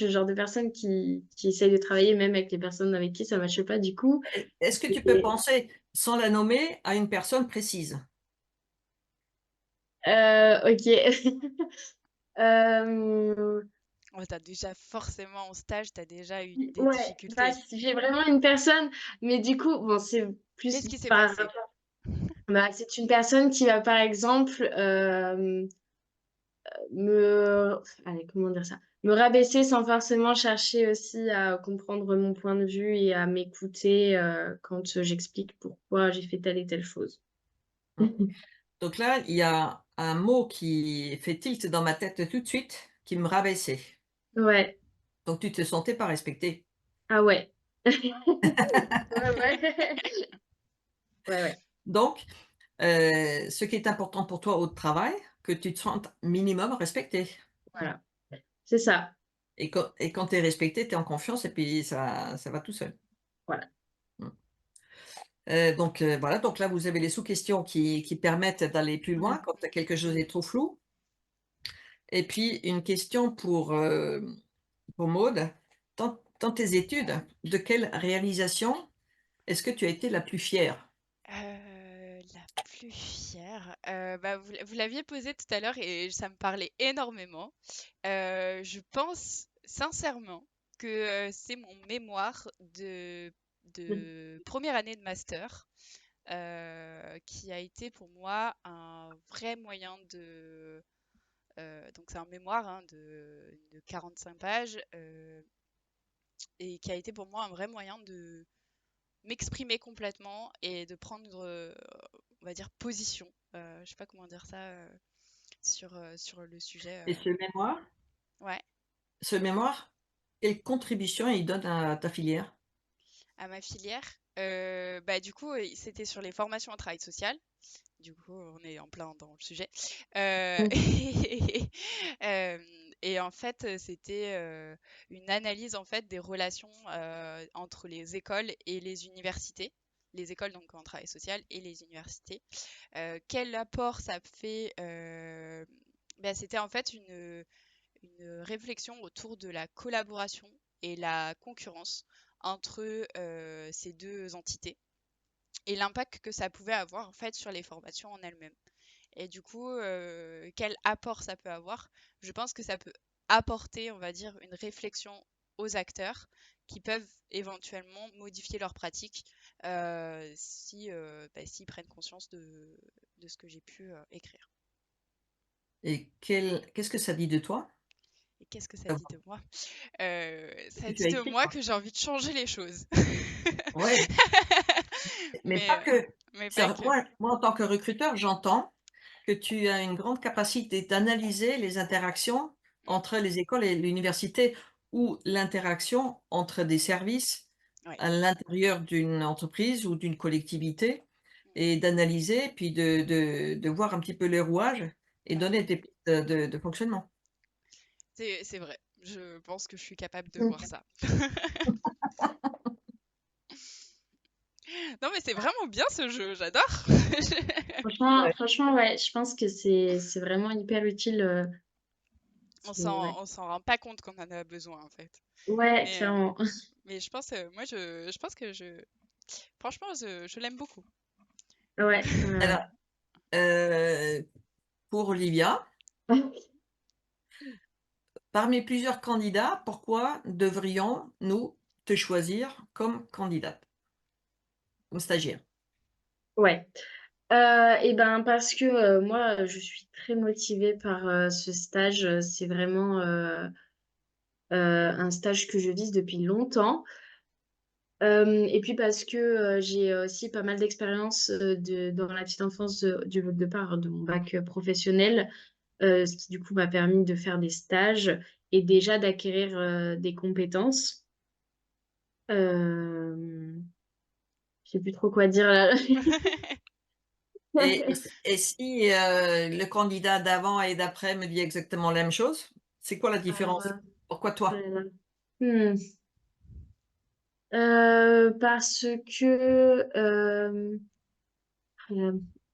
le genre de personne qui essaye de travailler même avec les personnes avec qui ça matche pas du coup. Est-ce que tu peux Et, penser, sans la nommer, à une personne précise? OK. Hem, Oh, tu déjà forcément en stage, tu as déjà eu des ouais, bah, difficultés. si j'ai vraiment une personne, mais du coup, bon, c'est plus Qu'est-ce qui s'est par passé? rapport, bah, c'est une personne qui va, par exemple, me allez, comment dire ça? Me rabaisser sans forcément chercher aussi à comprendre mon point de vue et à m'écouter, quand, j'explique pourquoi j'ai fait telle et telle chose. Mmh. Donc là, il y a un mot qui fait tilt dans ma tête tout de suite, qui me rabaissait. Ouais. Donc tu te sentais pas respectée. Ah ouais. Ouais, ouais. Ouais, ouais. Donc, ce qui est important pour toi au travail, que tu te sentes minimum respectée. Voilà. C'est ça. Et quand tu es respectée, tu es en confiance et puis ça va tout seul. Voilà. Mmh. Donc voilà, donc là, vous avez les sous-questions qui permettent d'aller plus loin Mmh. quand quelque chose est trop flou. Et puis une question pour Maude. Dans tes études, de quelle réalisation est-ce que tu as été la plus fière? La plus fière, bah, vous l'aviez posé tout à l'heure et ça me parlait énormément. Je pense sincèrement que, c'est mon mémoire de première année de master, qui a été pour moi un vrai moyen donc c'est un mémoire, hein, de 45 pages, et qui a été pour moi un vrai moyen de m'exprimer complètement et de prendre, on va dire, position. Je sais pas comment dire ça, sur le sujet. Et Ouais, ce mémoire, quelle contribution il donne à ta filière? à ma filière. Bah, du coup, c'était sur les formations en travail social. Du coup, on est en plein dans le sujet. Euh, et en fait, c'était une analyse en fait des relations entre les écoles et les universités. Les écoles donc en travail social et les universités. Quel apport ça fait bah, c'était en fait une réflexion autour de la collaboration et la concurrence entre ces deux entités et l'impact que ça pouvait avoir en fait sur les formations en elles-mêmes. Et du coup, quel apport ça peut avoir? Je pense que ça peut apporter, on va dire, une réflexion aux acteurs qui peuvent éventuellement modifier leurs pratiques si, bah, s'ils prennent conscience de ce que j'ai pu écrire. Et qu'est-ce que ça dit de toi? Et qu'est-ce que ça dit D'avoir de moi? ce Ça que tu dit as de écrit, moi quoi. que j'ai envie de changer les choses. Ouais, mais Mais, pas que. mais pas C'est que. moi en tant que recruteur, j'entends que tu as une grande capacité d'analyser les interactions Mm, entre les écoles et l'université ou l'interaction entre des services ouais. à l'intérieur d'une entreprise ou d'une collectivité Mm. et d'analyser, puis de voir un petit peu les rouages et Ouais. donner des pistes de fonctionnement. C'est vrai. Je pense que je suis capable de voir ça. Non, mais c'est vraiment bien ce jeu, j'adore. Ouais. Franchement, ouais, je pense que c'est vraiment hyper utile. Ouais, On s'en rend pas compte qu'on en a besoin en fait. ouais, Mais, clairement. mais je pense, moi, je pense que franchement, je l'aime beaucoup. Ouais, ouais, Alors, heu, pour Olivia, ouais. parmi plusieurs candidats, pourquoi devrions-nous te choisir comme candidate, comme stagiaire? Ouais. Et ben parce que moi, je suis très motivée par ce stage. C'est vraiment un stage que je vise depuis longtemps. Et puis parce que j'ai aussi pas mal d'expérience dans la petite enfance de part de mon bac professionnel, ce qui du coup m'a permis de faire des stages et déjà d'acquérir des compétences. Euh, je sais plus trop quoi dire là. Et si, le candidat d'avant et d'après me dit exactement la même chose, c'est quoi la Alors, différence? Pourquoi oh toi? là là. Hmm. Parce que euh,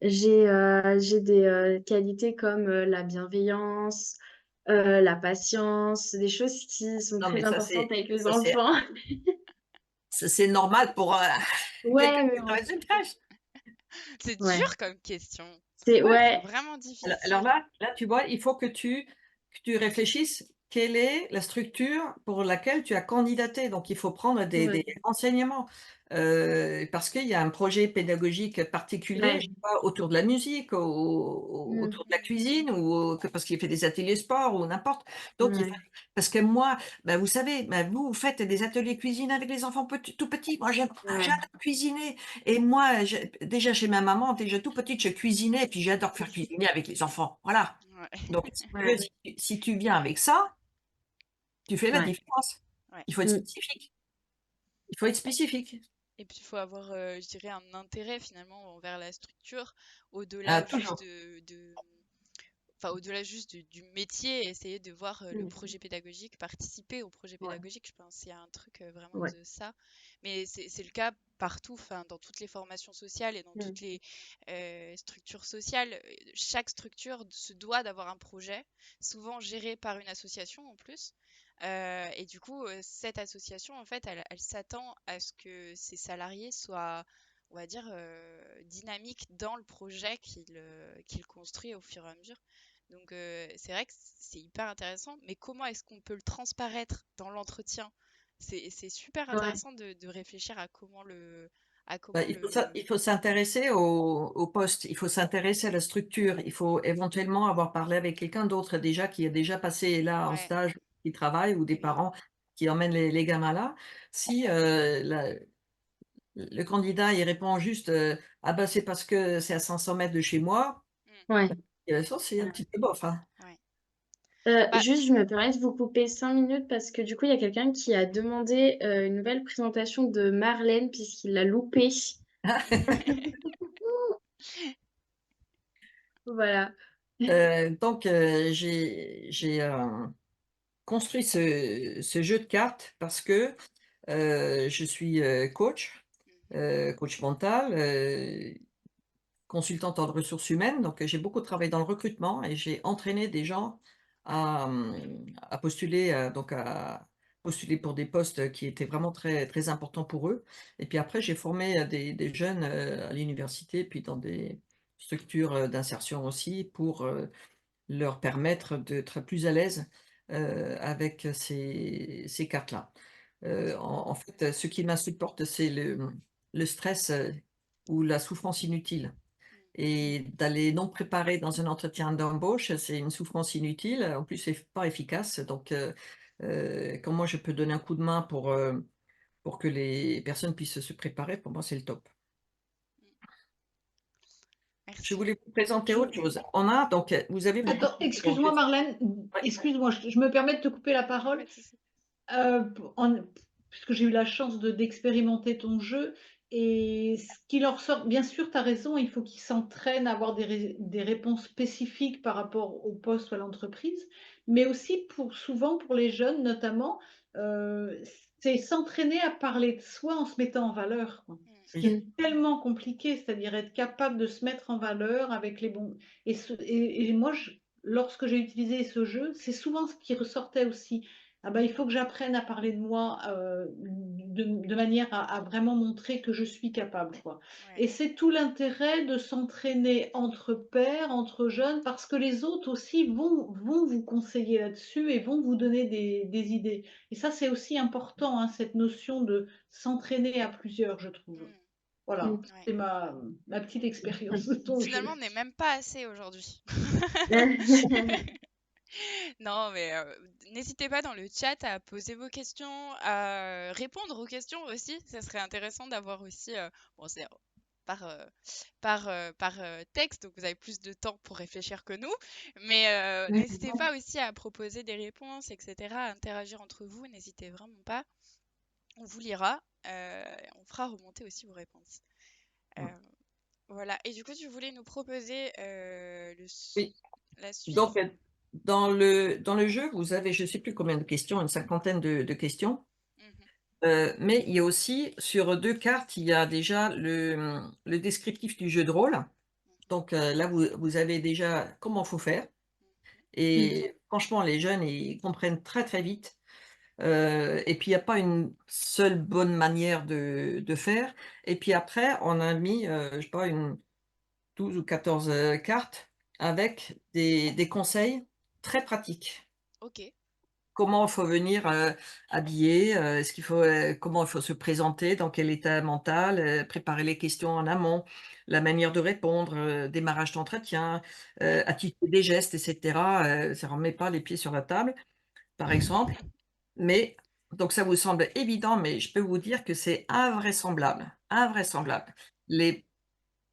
j'ai des qualités comme la bienveillance, la patience, des choses qui sont Non, mais très importantes avec les ça c'est enfants. c'est normal pour, quelqu'un Ouais, mais qui bon. travaille sur une crèche. C'est Ouais. dur comme question. C'est C'est ouais. vraiment Alors difficile. là, tu vois, il faut que tu réfléchisses, quelle est la structure pour laquelle tu as candidaté? Donc il faut prendre des Ouais. renseignements, parce qu'il y a un projet pédagogique particulier, je Ouais. sais pas, autour de la musique, Mm. autour de la cuisine ou que parce qu'il fait des ateliers sport ou n'importe. Donc il faut Ouais. parce que moi, bah, vous savez, bah, vous faites des ateliers cuisine avec les enfants tout petits. Moi Ouais. j'adore cuisiner et moi déjà chez ma maman, déjà tout petite, je cuisinais et puis j'adore faire cuisiner avec les enfants. Voilà. Ouais. Donc, si tu veux, Ouais. si tu viens avec ça, tu fais la Ouais. différence. Ouais. Il faut être Mm. spécifique. Il faut être spécifique. Et puis il faut avoir, je dirais, un intérêt finalement envers la structure, Ah, au-delà juste toujours. enfin, au-delà juste du métier, essayer de voir le Mm. projet pédagogique, participer au projet Ouais. pédagogique. Je pense qu'il y a un truc vraiment Ouais. de ça. Mais c'est le cas partout, enfin, dans toutes les formations sociales et dans Mm. toutes les structures sociales. Chaque structure se doit d'avoir un projet, souvent géré par une association en plus. Et du coup, cette association, en fait, elle s'attend à ce que ses salariés soient, on va dire, dynamiques dans le projet qu'il construit au fur et à mesure. Donc, c'est vrai que c'est hyper intéressant, mais comment est-ce qu'on peut le transparaître dans l'entretien? C'est super Ouais, intéressant de réfléchir à comment à Bah, comment il faut s'intéresser au poste, il faut s'intéresser à la structure, il faut éventuellement avoir parlé avec quelqu'un d'autre déjà qui a déjà passé là en Ouais, stage, qui travaille ou des parents qui emmènent les gamins là. Si le candidat il répond juste ah bah c'est parce que c'est à 500 mètres de chez moi, ouais. ça c'est un petit peu bof, hein. ouais. Bah, Juste, je me permets de vous couper 5 minutes parce que du coup, il y a quelqu'un qui a demandé une nouvelle présentation de Marlène puisqu'il l'a loupée. Voilà. Donc j'ai construit ce jeu de cartes parce que je suis coach, coach mental, consultante en ressources humaines, donc j'ai beaucoup travaillé dans le recrutement et j'ai entraîné des gens à postuler, donc à postuler pour des postes qui étaient vraiment très, très importants pour eux. Et puis après, j'ai formé des jeunes à l'université, puis dans des structures d'insertion aussi, pour leur permettre d'être plus à l'aise avec ces cartes-là. En fait, ce qui m'insupporte, c'est le stress ou la souffrance inutile. Et d'aller non préparé dans un entretien d'embauche, c'est une souffrance inutile. En plus, c'est pas efficace. Donc, comment je peux donner un coup de main pour que les personnes puissent se préparer, pour moi, c'est le top. Je merci. voulais vous présenter Je- autre chose. On a donc, vous avez beaucoup Attends, excuse-moi Marlène, Ouais. excuse-moi, je me permets de te couper la parole. Pas de souci. Puisque j'ai eu la chance d'expérimenter ton jeu, et ce qui leur sort, bien sûr, tu as raison, il faut qu'ils s'entraînent à avoir des réponses spécifiques par rapport au poste ou à l'entreprise, mais aussi souvent pour les jeunes notamment, c'est s'entraîner à parler de soi en se mettant en valeur, quoi. Ce qui est Oui. tellement compliqué, c'est-à-dire être capable de se mettre en valeur avec les bons. Et moi, lorsque j'ai utilisé ce jeu, c'est souvent ce qui ressortait aussi. Ah bah, il faut que j'apprenne à parler de moi de manière à vraiment montrer que je suis capable, quoi. Ouais. Et c'est tout l'intérêt de s'entraîner entre pairs, entre jeunes, parce que les autres aussi vont vous conseiller là-dessus et vont vous donner des idées. Et ça, c'est aussi important, hein, cette notion de s'entraîner à plusieurs, je trouve. Mm, Voilà, ouais. c'est ma petite expérience de ton Finalement, jeu. on n'est même pas assez aujourd'hui. Non, mais n'hésitez pas dans le chat à poser vos questions, à répondre aux questions aussi. Ça serait intéressant d'avoir aussi, bon, c'est par, texte, donc vous avez plus de temps pour réfléchir que nous. Mais n'hésitez pas aussi à proposer des réponses, etc., à interagir entre vous. N'hésitez vraiment pas. On vous lira. On fera remonter aussi vos réponses. Euh, voilà. Et du coup, tu voulais nous proposer Oui. la suite. Donc, dans le jeu, vous avez, je ne sais plus combien de questions, une cinquantaine de questions. Mhm. Mais il y a aussi, sur 2 cartes, il y a déjà le descriptif du jeu de rôle. Donc, là, vous avez déjà comment faut faire et franchement, les jeunes, ils comprennent très, très vite. Et puis il y a pas une seule bonne manière de faire. Et puis après, on a mis, je sais pas, une 12 ou 14 cartes avec des conseils très pratiques. Ok. Comment il faut venir, habillé, est-ce qu'il faut, comment il faut se présenter, dans quel état mental, préparer les questions en amont, la manière de répondre, démarrage d'entretien, attitude des gestes et cetera, ça remet pas les pieds sur la table, par exemple. Mais donc ça vous semble évident, mais je peux vous dire que c'est invraisemblable, invraisemblable. Les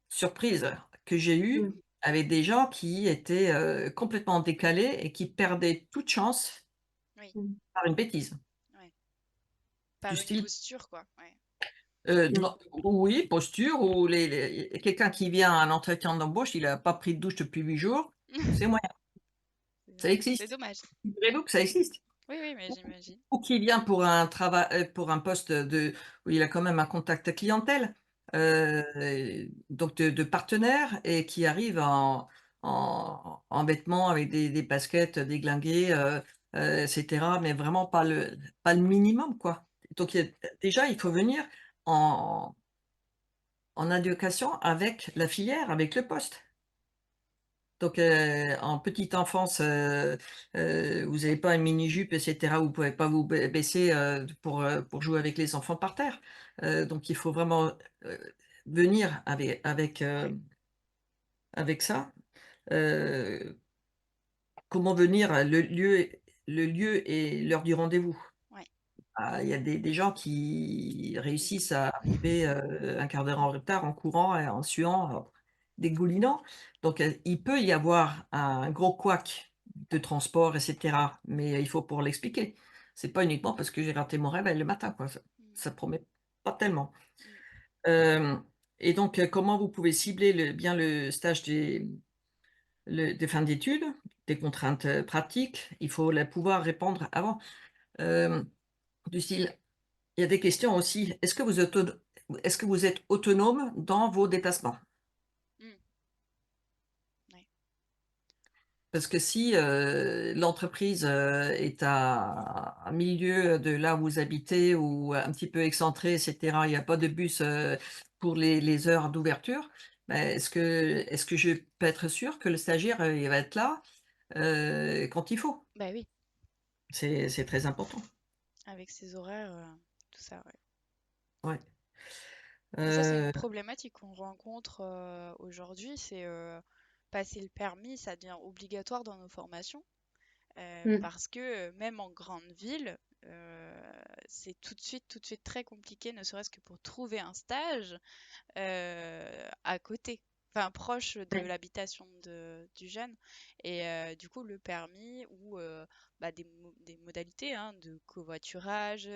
surprises que j'ai eues avec des gens qui étaient, complètement décalés et qui perdaient toute chance Oui, par une bêtise. ouais. Du Par une style, posture, quoi. Ouais. non, oui, posture ou quelqu'un qui vient à un entretien d'embauche, il a pas pris de douche depuis 8 jours, c'est moyen. Ça C'est existe. dommage. Figurez-vous que ça existe. Oui, oui, mais ou j'imagine. ou qui vient pour un travail, pour un poste où il a quand même un contact clientèle, donc de partenaire et qui arrive en vêtements avec des baskets déglinguées, et cetera, mais vraiment pas le minimum, quoi. Donc déjà, il faut venir en en adéquation avec la filière, avec le poste. Donc, en petite enfance, vous avez pas une mini-jupe et cetera, vous pouvez pas vous baisser, pour jouer avec les enfants par terre. Donc il faut vraiment, heu, venir avec ça. Heu, Comment venir? Le lieu et l'heure du rendez-vous. Ouais. Ah, il y a des gens qui réussissent à arriver, 1/4 d'heure en retard en courant et en suant, dégoulinant. Donc, il peut y avoir un gros couac de transport et cetera, mais il faut pour l'expliquer. C'est pas uniquement parce que j'ai raté mon réveil le matin, quoi, Mmh. ça promet pas tellement. Mmh. Hem Et donc, comment vous pouvez cibler bien le stage des fins d'études, des contraintes, pratiques? Il faut pouvoir répondre avant, hem, du style il y a des questions aussi. Est-ce que vous êtes autonome dans vos déplacements? Mmh. Ouais. Parce que si, l'entreprise, est à 1000 lieues de là où vous habitez ou un petit peu excentrée et cetera, il y a pas de bus, pour les heures d'ouverture, bah, est-ce que je peux être sûre que le stagiaire, il va être là, quand il faut? Bah oui, C'est très important. avec ses horaires, tout ça, ouais. Ouais. Mais ça, c'est une Heu, problématique qu'on rencontre aujourd'hui, c'est passer le permis, ça devient obligatoire dans nos formations. Mm. Parce que même en grande ville, c'est tout de suite très compliqué, ne serait-ce que pour trouver un stage à côté, enfin proche de Ouais. l'habitation du jeune. Et du coup, le permis ou bah, des modalités hein, de covoiturage,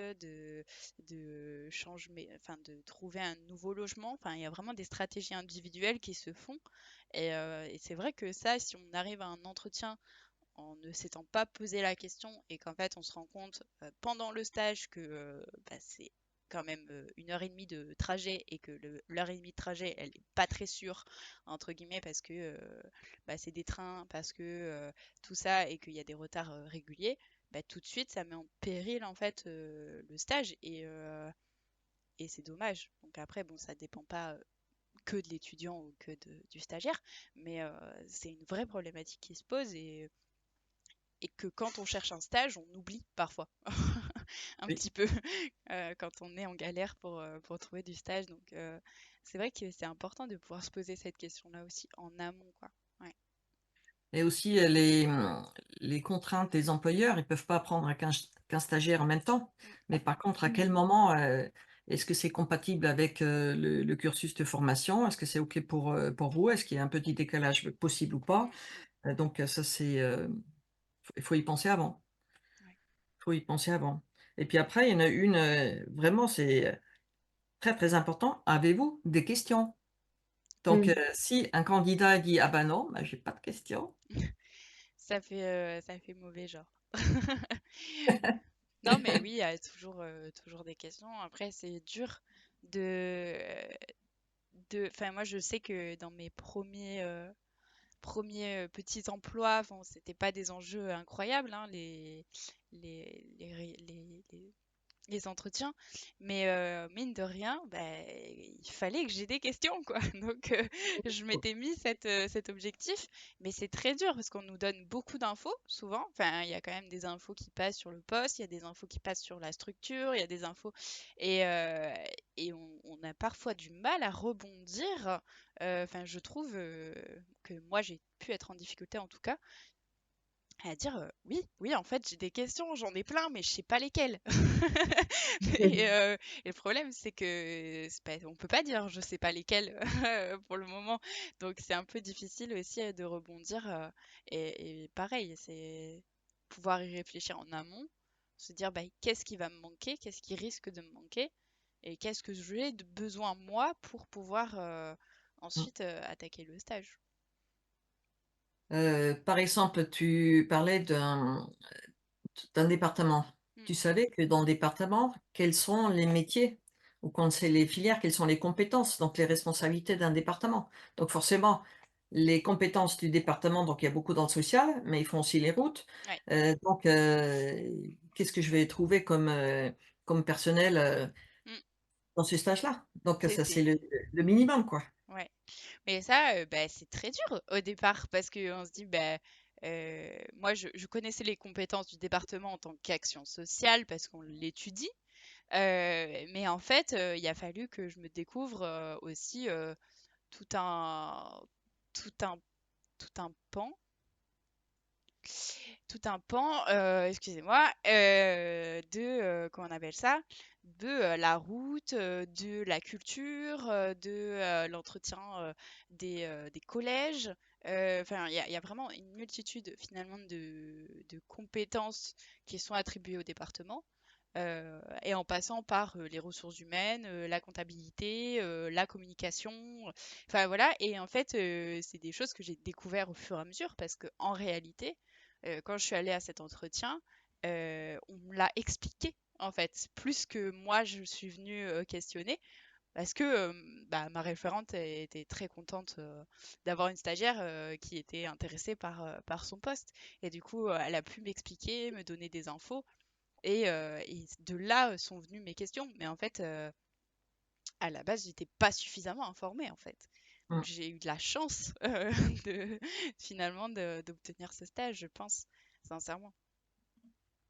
enfin, de trouver un nouveau logement. Enfin, il y a vraiment des stratégies individuelles qui se font. Et c'est vrai que ça, si on arrive à un entretien en ne s'étant pas posé la question et qu'en fait on se rend compte pendant le stage que bah, c'est quand même 1 heure et demie de trajet et que l'heure et demie de trajet elle est pas très sûre entre guillemets parce que bah, c'est des trains, parce que tout ça et qu'il y a des retards réguliers, bah, tout de suite ça met en péril en fait le stage et c'est dommage. Donc après bon ça dépend pas que de l'étudiant ou que du stagiaire, mais c'est une vraie problématique qui se pose et que quand on cherche un stage, on oublie parfois un oui. petit peu quand on est en galère pour trouver du stage. Donc c'est vrai que c'est important de pouvoir se poser cette question-là aussi en amont, quoi. Ouais. Et aussi, les contraintes des employeurs, ils peuvent pas prendre qu'un stagiaire en même temps. Mm. Mais par contre, à Mm. quel moment, est-ce que c'est compatible avec, le cursus de formation? Est-ce que c'est OK pour vous? Est-ce qu'il y a un petit décalage possible ou pas? Mm, mm. Donc, ça c'est, il faut y penser avant. Ouais. Il faut y penser avant. Et puis après, il y en a une, vraiment c'est, très, très important. Avez-vous des questions? Donc, Mm. si un candidat dit: «Ah bah non, bah j'ai pas de questions». Ça fait mauvais genre. Non, mais oui, il y a toujours des questions. Après, c'est dur de, enfin, moi, je sais que dans mes premiers petits emplois, bon, c'était pas des enjeux incroyables, hein, les entretiens, mais mine de rien, bah, il fallait que j'ai des questions, quoi. Donc, je m'étais mis cet objectif, mais c'est très dur parce qu'on nous donne beaucoup d'infos, souvent. Enfin, il y a quand même des infos qui passent sur le poste, il y a des infos qui passent sur la structure, il y a des infos. Et, euh, et on a parfois du mal à rebondir. Enfin, je trouve que moi, j'ai pu être en difficulté en tout cas à dire oui, oui, en fait, j'ai des questions, j'en ai plein, mais je sais pas lesquelles. Et le problème, c'est que on peut pas dire je sais pas lesquelles pour le moment. Donc, c'est un peu difficile aussi de rebondir. Et pareil, c'est pouvoir y réfléchir en amont, se dire bah, qu'est-ce qui va me manquer, qu'est-ce qui risque de me manquer, et qu'est-ce que j'ai de besoin moi pour pouvoir ensuite attaquer le stage. Par exemple, tu parlais d'un département. Mmh. Tu savais que dans le département, quels sont les métiers ou quand c'est les filières, quelles sont les compétences, donc les responsabilités d'un département. Donc forcément, les compétences du département, donc il y a beaucoup dans le social, mais ils font aussi les routes. Ouais. Donc qu'est-ce que je vais trouver comme personnel, Mmh. dans ce stage-là? Donc ça, c'est C'est le minimum, quoi. Ouais. Mais ça, bah, c'est très dur au départ parce qu'on se dit, bah, moi, je connaissais les compétences du département en tant qu'action sociale parce qu'on l'étudie. Mais en fait, il a fallu que je me découvre aussi tout un, tout un, tout un pan, tout un pan, excusez-moi, comment on appelle ça? De la route, de la culture, de l'entretien des collèges. Enfin, il y a vraiment une multitude finalement de compétences qui sont attribuées au département. Et en passant par les ressources humaines, la comptabilité, la communication, enfin voilà. Et en fait, c'est des choses que j'ai découvert au fur et à mesure parce que en réalité, quand je suis allée à cet entretien, on me l'a expliqué en fait, plus que moi je suis venue questionner. Parce que bah, ma référente était très contente d'avoir une stagiaire qui était intéressée par son poste. Et du coup, elle a pu m'expliquer, me donner des infos. Et de là sont venues mes questions. Mais en fait, à la base, j'étais pas suffisamment informée, en fait. Donc Mmh. j'ai eu de la chance de finalement d'obtenir ce stage, je pense, sincèrement.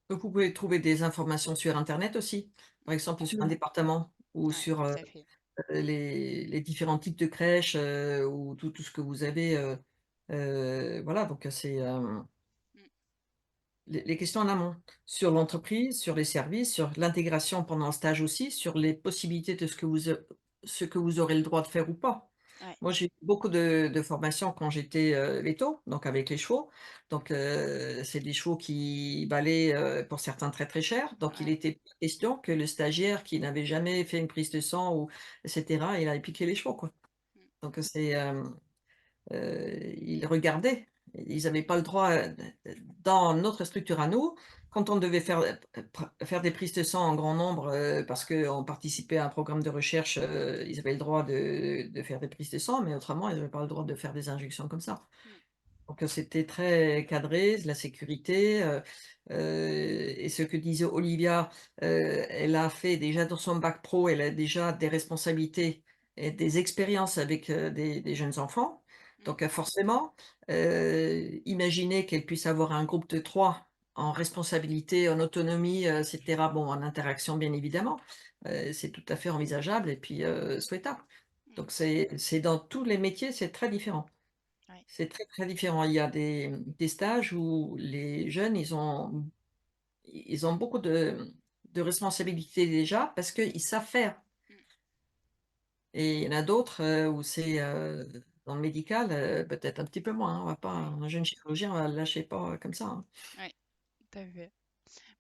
Donc vous pouvez trouver des informations sur internet aussi, par exemple sur un Oui. département ou Ouais, sur, tout à fait. les différents types de crèches, ou tout ce que vous avez, voilà donc c'est, Mm, les questions en amont, sur l'entreprise, sur les services, sur l'intégration pendant le stage aussi, sur les possibilités de ce que vous aurez le droit de faire ou pas. ouais, Moi, j'ai eu beaucoup de formations quand j'étais, véto, donc avec les chevaux. Donc c'est des chevaux qui valaient, pour certains très, très cher. Donc il ouais. était pas question que le stagiaire qui n'avait jamais fait une prise de sang ou et cetera, il aille piquer les chevaux, quoi. Mm, Donc c'est, ils regardaient. Ils avaient pas le droit, dans notre structure à nous, quand on devait faire des prises de sang en grand nombre, parce qu'on participait à un programme de recherche, ils avaient le droit de faire des prises de sang, mais autrement, ils n'avaient pas le droit de faire des injections comme ça. mm, Donc, c'était très cadré, la sécurité, et ce que disait Olivia, elle a fait déjà dans son bac pro, elle a déjà des responsabilités et des expériences avec, des jeunes enfants. mm, Donc, forcément, imaginez qu'elle puisse avoir un groupe de 3 en responsabilité, en autonomie, et cetera, bon, en interaction bien évidemment, c'est tout à fait envisageable et puis, souhaitable. mm. Donc c'est dans tous les métiers, c'est très différent. Ouais, C'est très, très différent. Il y a des stages où les jeunes, ils ont beaucoup de responsabilités déjà parce qu'ils savent faire mm, et il y en a d'autres, où c'est, dans le médical, peut-être un petit peu moins, hein. On va pas ouais, un jeune chirurgien, on va le lâcher pas comme ça, hein. ouais, tout à fait.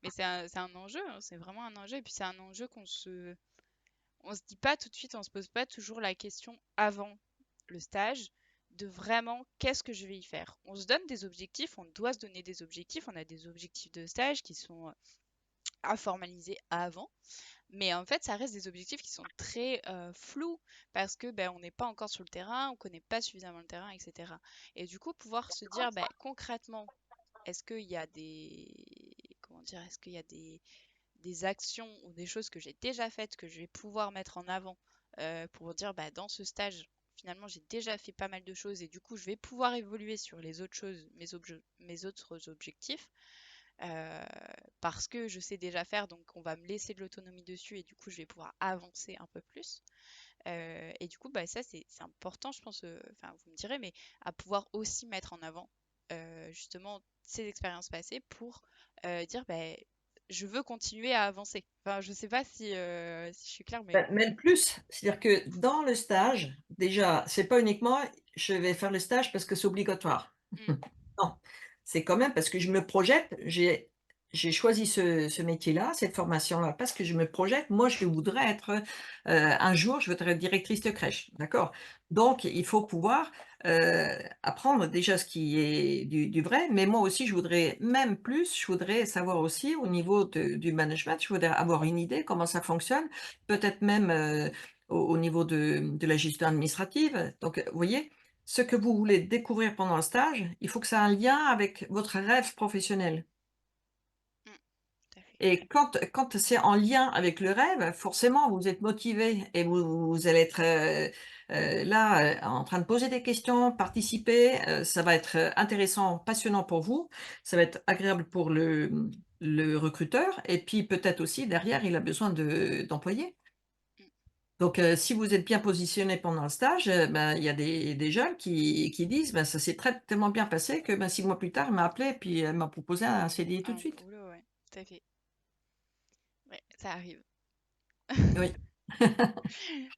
Mais c'est un enjeu, hein, c'est vraiment un enjeu. Et puis c'est un enjeu on se dit pas tout de suite, on se pose pas toujours la question avant le stage de vraiment qu'est-ce que je vais y faire. On se donne des objectifs, on doit se donner des objectifs, on a des objectifs de stage qui sont à formaliser avant, mais en fait ça reste des objectifs qui sont très flous parce que ben, on n'est pas encore sur le terrain, on connaît pas suffisamment le terrain, etc. Et du coup pouvoir se dire ben, concrètement, est-ce qu'il y a comment dire, est-ce qu'il y a des actions ou des choses que j'ai déjà faites que je vais pouvoir mettre en avant pour dire bah, dans ce stage, finalement, j'ai déjà fait pas mal de choses et du coup, je vais pouvoir évoluer sur les autres choses, mes autres objectifs euh, parce que je sais déjà faire, donc on va me laisser de l'autonomie dessus et du coup, je vais pouvoir avancer un peu plus. Et du coup, bah, ça, c'est important, je pense, enfin, vous me direz, mais à pouvoir aussi mettre en avant justement ces expériences passées pour dire, bah, je veux continuer à avancer. Enfin, je sais pas si je suis claire, mais... Même plus, c'est-à-dire que dans le stage, déjà, c'est pas uniquement: «Je vais faire le stage parce que c'est obligatoire». Mm, Non, c'est quand même parce que je me projette, j'ai choisi ce métier-là, cette formation-là, parce que je me projette. Moi, je voudrais être, un jour, je voudrais être directrice de crèche, d'accord? Donc il faut pouvoir, apprendre déjà ce qui est du vrai, mais moi aussi, je voudrais même plus, je voudrais savoir aussi au niveau du management, je voudrais avoir une idée comment ça fonctionne, peut-être même, au niveau de la gestion administrative. Donc, vous voyez? Ce que vous voulez découvrir pendant le stage, il faut que ça ait un lien avec votre rêve professionnel. Mmh, tout à fait. Et quand c'est en lien avec le rêve, forcément, vous êtes motivé et vous allez être, là, en train de poser des questions, participer, ça va être, intéressant, passionnant pour vous. Ça va être agréable pour le recruteur et puis peut-être aussi derrière, il a besoin d'employés. Mmh. Donc, si vous êtes bien positionné pendant le stage, ben, il y a des jeunes qui disent: «Ben, ça s'est tellement bien passé que, ben, 6 mois plus tard, elle m'a appelé et puis elle m'a proposé un CDI tout de Un suite». boulot, ouais, tout à fait. Ouais, ça arrive. Oui. Ils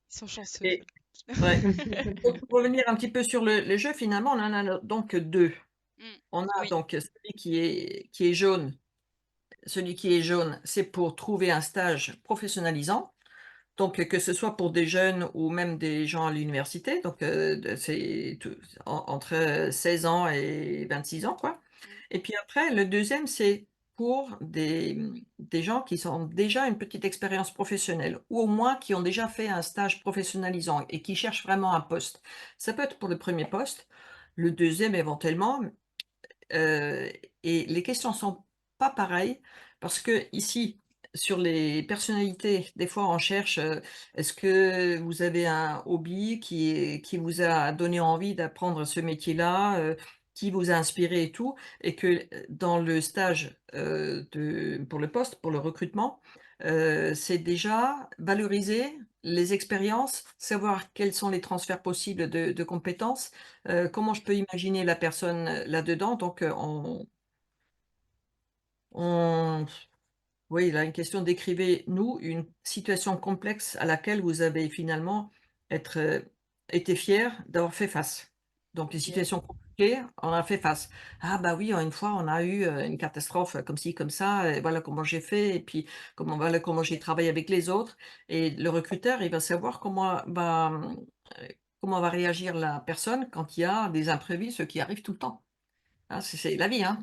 sont chanceux, Et ceux-là. ouais. Donc pour revenir un petit peu sur le jeu, finalement, on en a donc 2. Mmh. On a Oui, donc celui qui est jaune. Celui qui est jaune, c'est pour trouver un stage professionnalisant, donc que ce soit pour des jeunes ou même des gens à l'université, donc c'est tout entre 16 ans et 26 ans, quoi. mmh, Et puis après, le deuxième, c'est pour des gens qui ont déjà une petite expérience professionnelle ou au moins qui ont déjà fait un stage professionnalisant et qui cherchent vraiment un poste. Ça peut être pour le premier poste, le deuxième éventuellement. Heu et les questions sont pas pareilles parce que ici sur les personnalités, des fois on cherche, est-ce que vous avez un hobby qui vous a donné envie d'apprendre ce métier-là, qui vous a inspiré et tout? Et que, dans le stage, pour le poste, pour le recrutement, c'est déjà valoriser les expériences, savoir quels sont les transferts possibles de compétences. Comment je peux imaginer la personne, là-dedans? Donc, on oui, là, une question: décrivez-nous une situation complexe à laquelle vous avez finalement être, été fier d'avoir fait face. Donc une OK. situation compliquée, on a fait face. «Ah bah oui, une fois on a eu, une catastrophe, comme ci, comme ça et voilà comment j'ai fait et puis comment j'ai travaillé avec les autres» et le recruteur, il va savoir comment va réagir la personne quand il y a des imprévus, ce qui arrive tout le temps. Hein, c'est la vie, hein.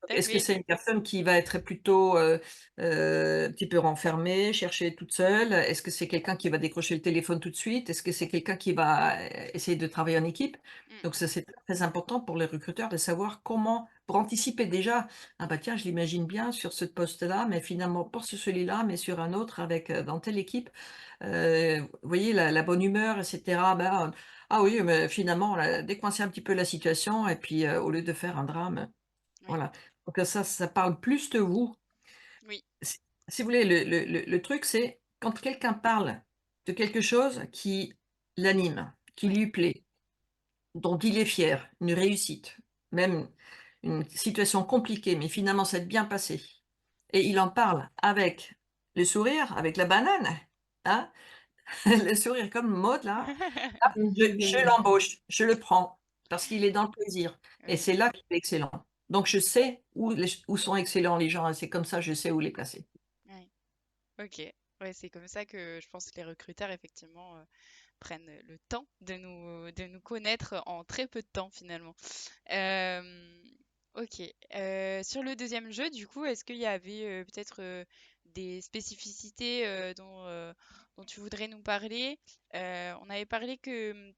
Tout à Est-ce que fait. c'est une personne qui va être plutôt, un petit peu renfermée, chercher toute seule? Est-ce que c'est quelqu'un qui va décrocher le téléphone tout de suite? Est-ce que c'est quelqu'un qui va, essayer de travailler en équipe? Mmh, Donc ça, c'est très important pour les recruteurs de savoir comment pour anticiper déjà: «Ah bah tiens, je l'imagine bien sur ce poste-là, mais finalement pas sur celui-là, mais sur un autre avec, dans telle équipe». Vous voyez la bonne humeur et cetera, ben, ah oui, mais finalement on a décoincé un petit peu la situation et puis, au lieu de faire un drame, oui, voilà. Donc ça parle plus de vous. oui, Si si vous voulez, le truc, c'est quand quelqu'un parle de quelque chose qui l'anime, qui ouais, lui plaît, dont il est fier, une réussite, même une situation compliquée, mais finalement ça s'est bien passé et il en parle avec le sourire, avec la banane, hein, le sourire comme Maud là, je l'embauche, je le prends parce qu'il est dans le plaisir et oui, c'est là qu'il est excellent. Donc je sais où sont excellents les gens et c'est comme ça je sais où les placer. oui. OK. Ouais, c'est comme ça que je pense que les recruteurs effectivement, prennent le temps de nous connaître en très peu de temps finalement. Hem, OK. Sur le deuxième jeu, du coup, est-ce qu'il y avait, peut-être, des spécificités, dont tu voudrais nous parler? On avait parlé que,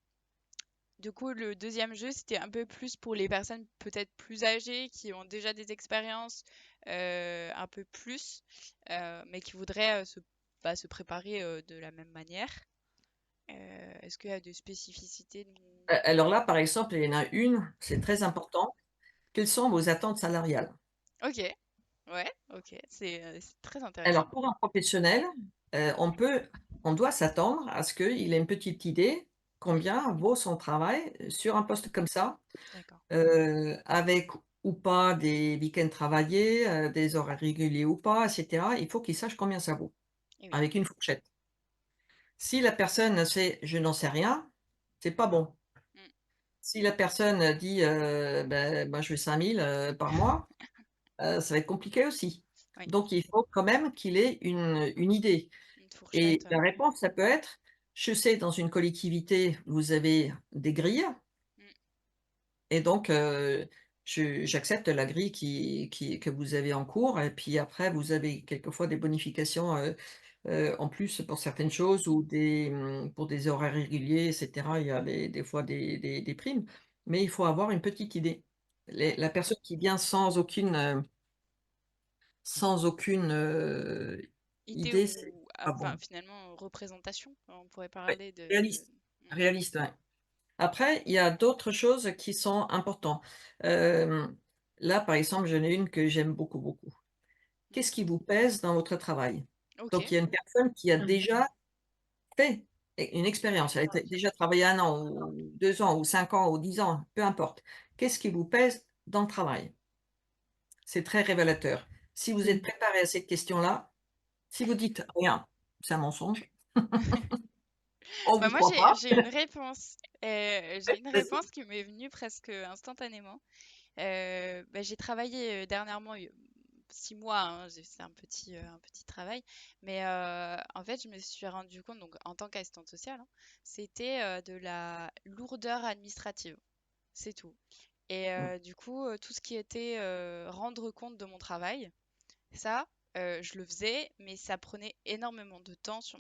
du coup, le deuxième jeu, c'était un peu plus pour les personnes peut-être plus âgées, qui ont déjà des expériences, un peu plus, mais qui voudraient, se préparer, de la même manière. Est-ce qu'il y a des spécificités Alors là, par exemple, il y en a une, c'est très important. Quelles sont vos attentes salariales? OK, ouais, OK, c'est très Alors intéressant. pour un professionnel, on doit s'attendre à ce qu'il ait une petite idée Mmh, combien vaut son travail, sur un poste comme ça, d'accord. avec ou pas des week-ends travaillés, des horaires réguliers ou pas et cetera. Il faut qu'il sache combien ça vaut, Et oui. avec une fourchette. Si la personne sait: «Je n'en sais rien», c'est pas bon. Mmh. Si la personne dit: «Beh, moi je veux 5 000 par mois», ça va être compliqué aussi. Oui, Donc il faut quand même qu'il ait une idée une et fourchette. la réponse, ça peut être: «Je sais, dans une collectivité, vous avez des grilles Mm, et donc j'accepte la grille que vous avez en cours et puis après vous avez quelquefois des bonifications, en plus pour certaines choses ou pour des horaires réguliers et cetera. Il y a des fois des primes, mais il faut avoir une petite idée. ouais. La personne qui vient sans aucune, Idée idée, c'est ou, pas enfin, bon. finalement, représentation, on pourrait Ouais, parler de... réaliste, Mm, réaliste, ouais. Après, il y a d'autres choses qui sont importantes. Hem, Là, par exemple, j'en ai une que j'aime beaucoup, beaucoup. mm. Qu'est-ce qui vous pèse dans votre travail? Ok. Donc il y a une personne qui a Ah, déjà fait une expérience, elle a déjà travaillé 1 an ou 2 ans ou 5 ans ou 10 ans, peu importe. Qu'est-ce qui vous pèse dans le travail? C'est très révélateur. Si vous êtes mm. préparé à cette question-là, si vous dites: «Rien», c'est un mensonge, on Bah vous moi, croit pas. j'ai une réponse. J'ai une Vas-y. réponse qui m'est venue presque instantanément. Bah, j'ai travaillé dernièrement 6 mois, hein, c'est un petit travail, mais en fait, je me suis rendu compte, donc en tant qu'assistante sociale, hein, c'était de la lourdeur administrative, c'est tout. Et Mmh. du coup, tout ce qui était rendre compte de mon travail, ça, je le faisais, mais ça prenait énormément de temps sur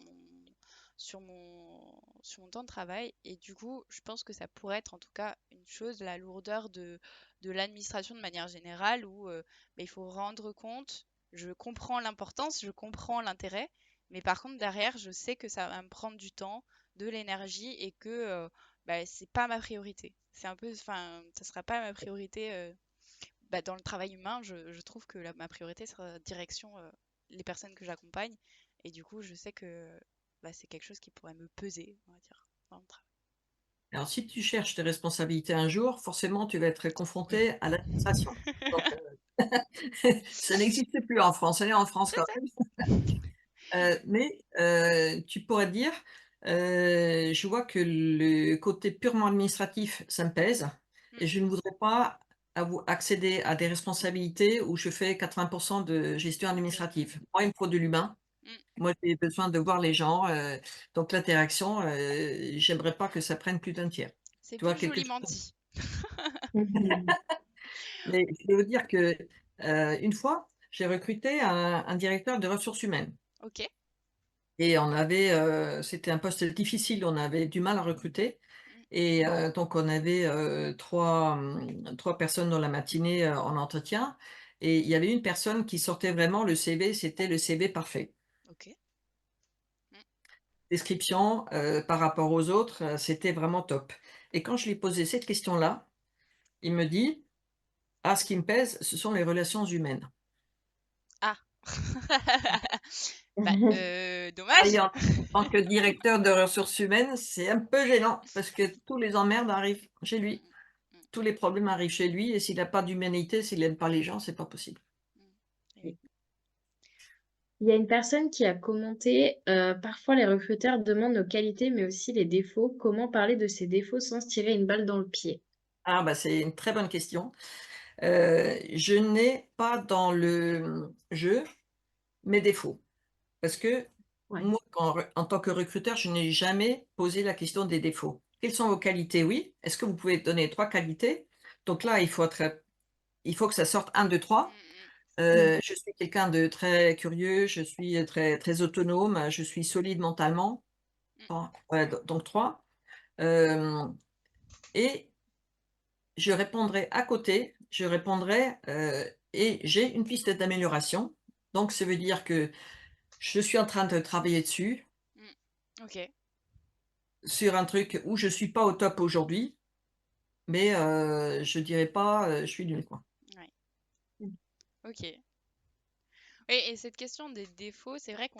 mon temps de travail. Et du coup, je pense que ça pourrait être en tout cas une chose, la lourdeur de l'administration de manière générale, où bah, il faut rendre compte. Je comprends l'importance, je comprends l'intérêt, mais par contre, derrière, je sais que ça va me prendre du temps, de l'énergie et que bah, c'est pas ma priorité. C'est un peu, enfin, ça sera pas ma priorité bah, dans le travail humain, je trouve que ma priorité sera direction les personnes que j'accompagne. Et du coup, je sais que bah, c'est quelque chose qui pourrait me peser, on va dire, dans le travail. Alors si tu cherches tes responsabilités un jour, forcément tu vas être Oui. confronté à l'administration. Donc ça n'existe plus en France, ça l'est en France C'est quand ça. même. Mais tu pourrais dire, «Je vois que le côté purement administratif, ça me pèse Mm, et je ne voudrais pas accéder à des responsabilités où je fais 80 de gestion ok. administrative. Moi, il me faut de l'humain. Mm. Moi, j'ai besoin de voir les gens, donc l'interaction, j'aimerais pas que ça prenne plus d'un tiers». C'est Tu vois? plus Quelque joliment chose. dit. Mhm. Mais je vais vous dire que, une fois, j'ai recruté un directeur de ressources humaines. Ok. Et on avait, c'était un poste difficile, on avait du mal à recruter Mm, et donc on avait, 3 personnes dans la matinée, en entretien et il y avait une personne qui sortait vraiment le CV, c'était le CV parfait. ok. Mm. Description, par rapport aux autres, c'était vraiment top et quand je lui ai posé cette question-là, il me dit: «Ah, ce qui me pèse, ce sont les relations humaines». Ah. Bah, dommage. Et en tant que directeur de ressources humaines, c'est un peu gênant parce que tous les emmerdes arrivent chez Mm, lui. mm, Tous les problèmes arrivent chez lui et s'il a pas d'humanité, s'il aime pas les gens, c'est pas possible. mm, mm. Eh oui. Il y a une personne qui a commenté, «Parfois les recruteurs demandent nos qualités, mais aussi les défauts. Comment parler de ces défauts sans se tirer une balle dans le pied?» Ah bah, c'est une très bonne question. Je n'ai pas dans le, jeu mes défauts parce que Ouais. moi, en tant que recruteur, je n'ai jamais posé la question des défauts. Quelles sont vos qualités? Oui. Est-ce que vous pouvez donner 3 qualités? Donc là, il faut que ça sorte 1, 2, Mm, 3. mm. Mmh. Je suis quelqu'un de très curieux, je suis très très autonome, je suis solide mentalement. Mm. Bon, ouais, donc 3. Hem Et je répondrai à côté, je répondrai, et j'ai une piste d'amélioration. Donc ça veut dire que je suis en train de travailler dessus, Mm. Ok. sur un truc où je suis pas au top aujourd'hui, mais je dirais pas, je suis nul, quoi. Ouais. Mmh. Ok. Oui, et cette question des défauts, c'est vrai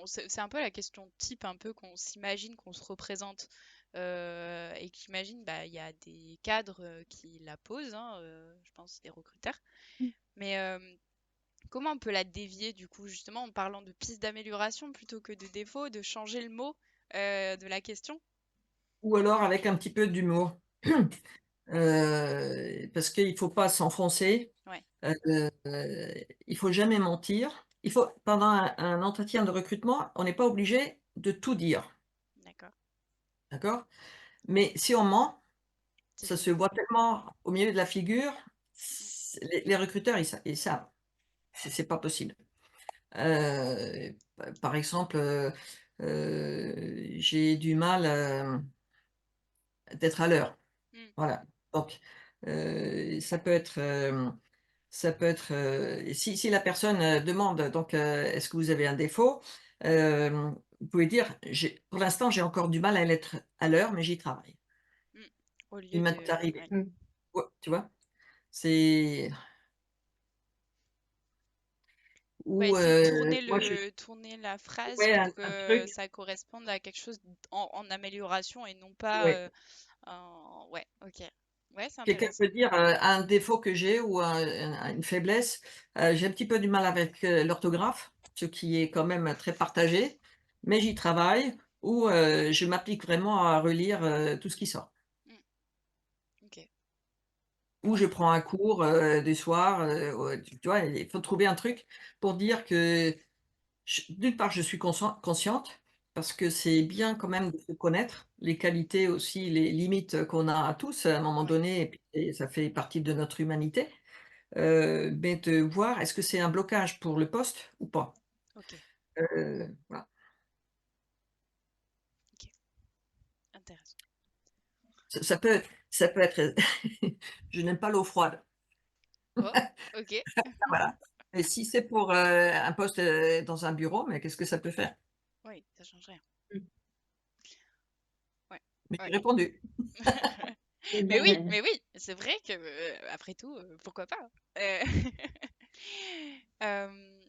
c'est un peu la question type, un peu qu'on s'imagine, qu'on se représente, et qu'imagine, bah, il y a des cadres qui la posent, hein, je pense des recruteurs. Mmh. Mais comment on peut la dévier du coup, justement, en parlant de pistes d'amélioration plutôt que de défauts, de changer le mot de la question? Ou alors avec un petit peu d'humour, parce qu'il faut pas s'enfoncer. Ouais. Il faut jamais mentir. Pendant un entretien de recrutement, on n'est pas obligé de tout dire, D'accord. d'accord? Mais si on ment, C'est ça se fini. voit tellement au milieu de la figure, Mm. les recruteurs, ils savent, c'est pas possible. Par exemple, j'ai du mal, d'être à l'heure. Mm. Voilà, donc ça peut être, si la personne, demande donc, «Est-ce que vous avez un défaut?» Vous pouvez dire: pour l'instant, j'ai encore du mal à être à l'heure, mais j'y travaille». Mm. Au Il lieu m'est de... arrivé. ouais. Mm. Ouais, tu vois? C'est Ouais, ou, essayer de moi je tourner la phrase ouais, pour un que truc, ça corresponde à quelque chose en amélioration et non pas ouais. ouais, ok. Ouais, c'est Quelqu'un peut intéressant. dire, un défaut que j'ai ou une faiblesse, j'ai un petit peu du mal avec, l'orthographe, ce qui est quand même très partagé, mais j'y travaille ou, je m'applique vraiment à relire, tout ce qui sort. Mm. Ok. Ou Ouais. je prends un cours, du soir, ouais, tu vois? Il faut trouver un truc pour dire que d'une part, je suis consciente parce que c'est bien quand même de se connaître, les qualités aussi, les limites qu'on a à tous à un moment Ouais. donné et puis ça fait partie de notre humanité. Mais de voir est-ce que c'est un blocage pour le poste ou pas? Ok. Voilà. Ok. Intéressant. Ça ça peut ça peut être je n'aime pas l'eau froide, Oh, ok. voilà. Et si c'est pour, un poste, dans un bureau, mais qu'est-ce que ça peut faire? Oui, ça change rien. Mm. Ouais. Mais Ouais. j'ai répondu. Mais oui, c'est vrai que après tout, pourquoi pas? Hein.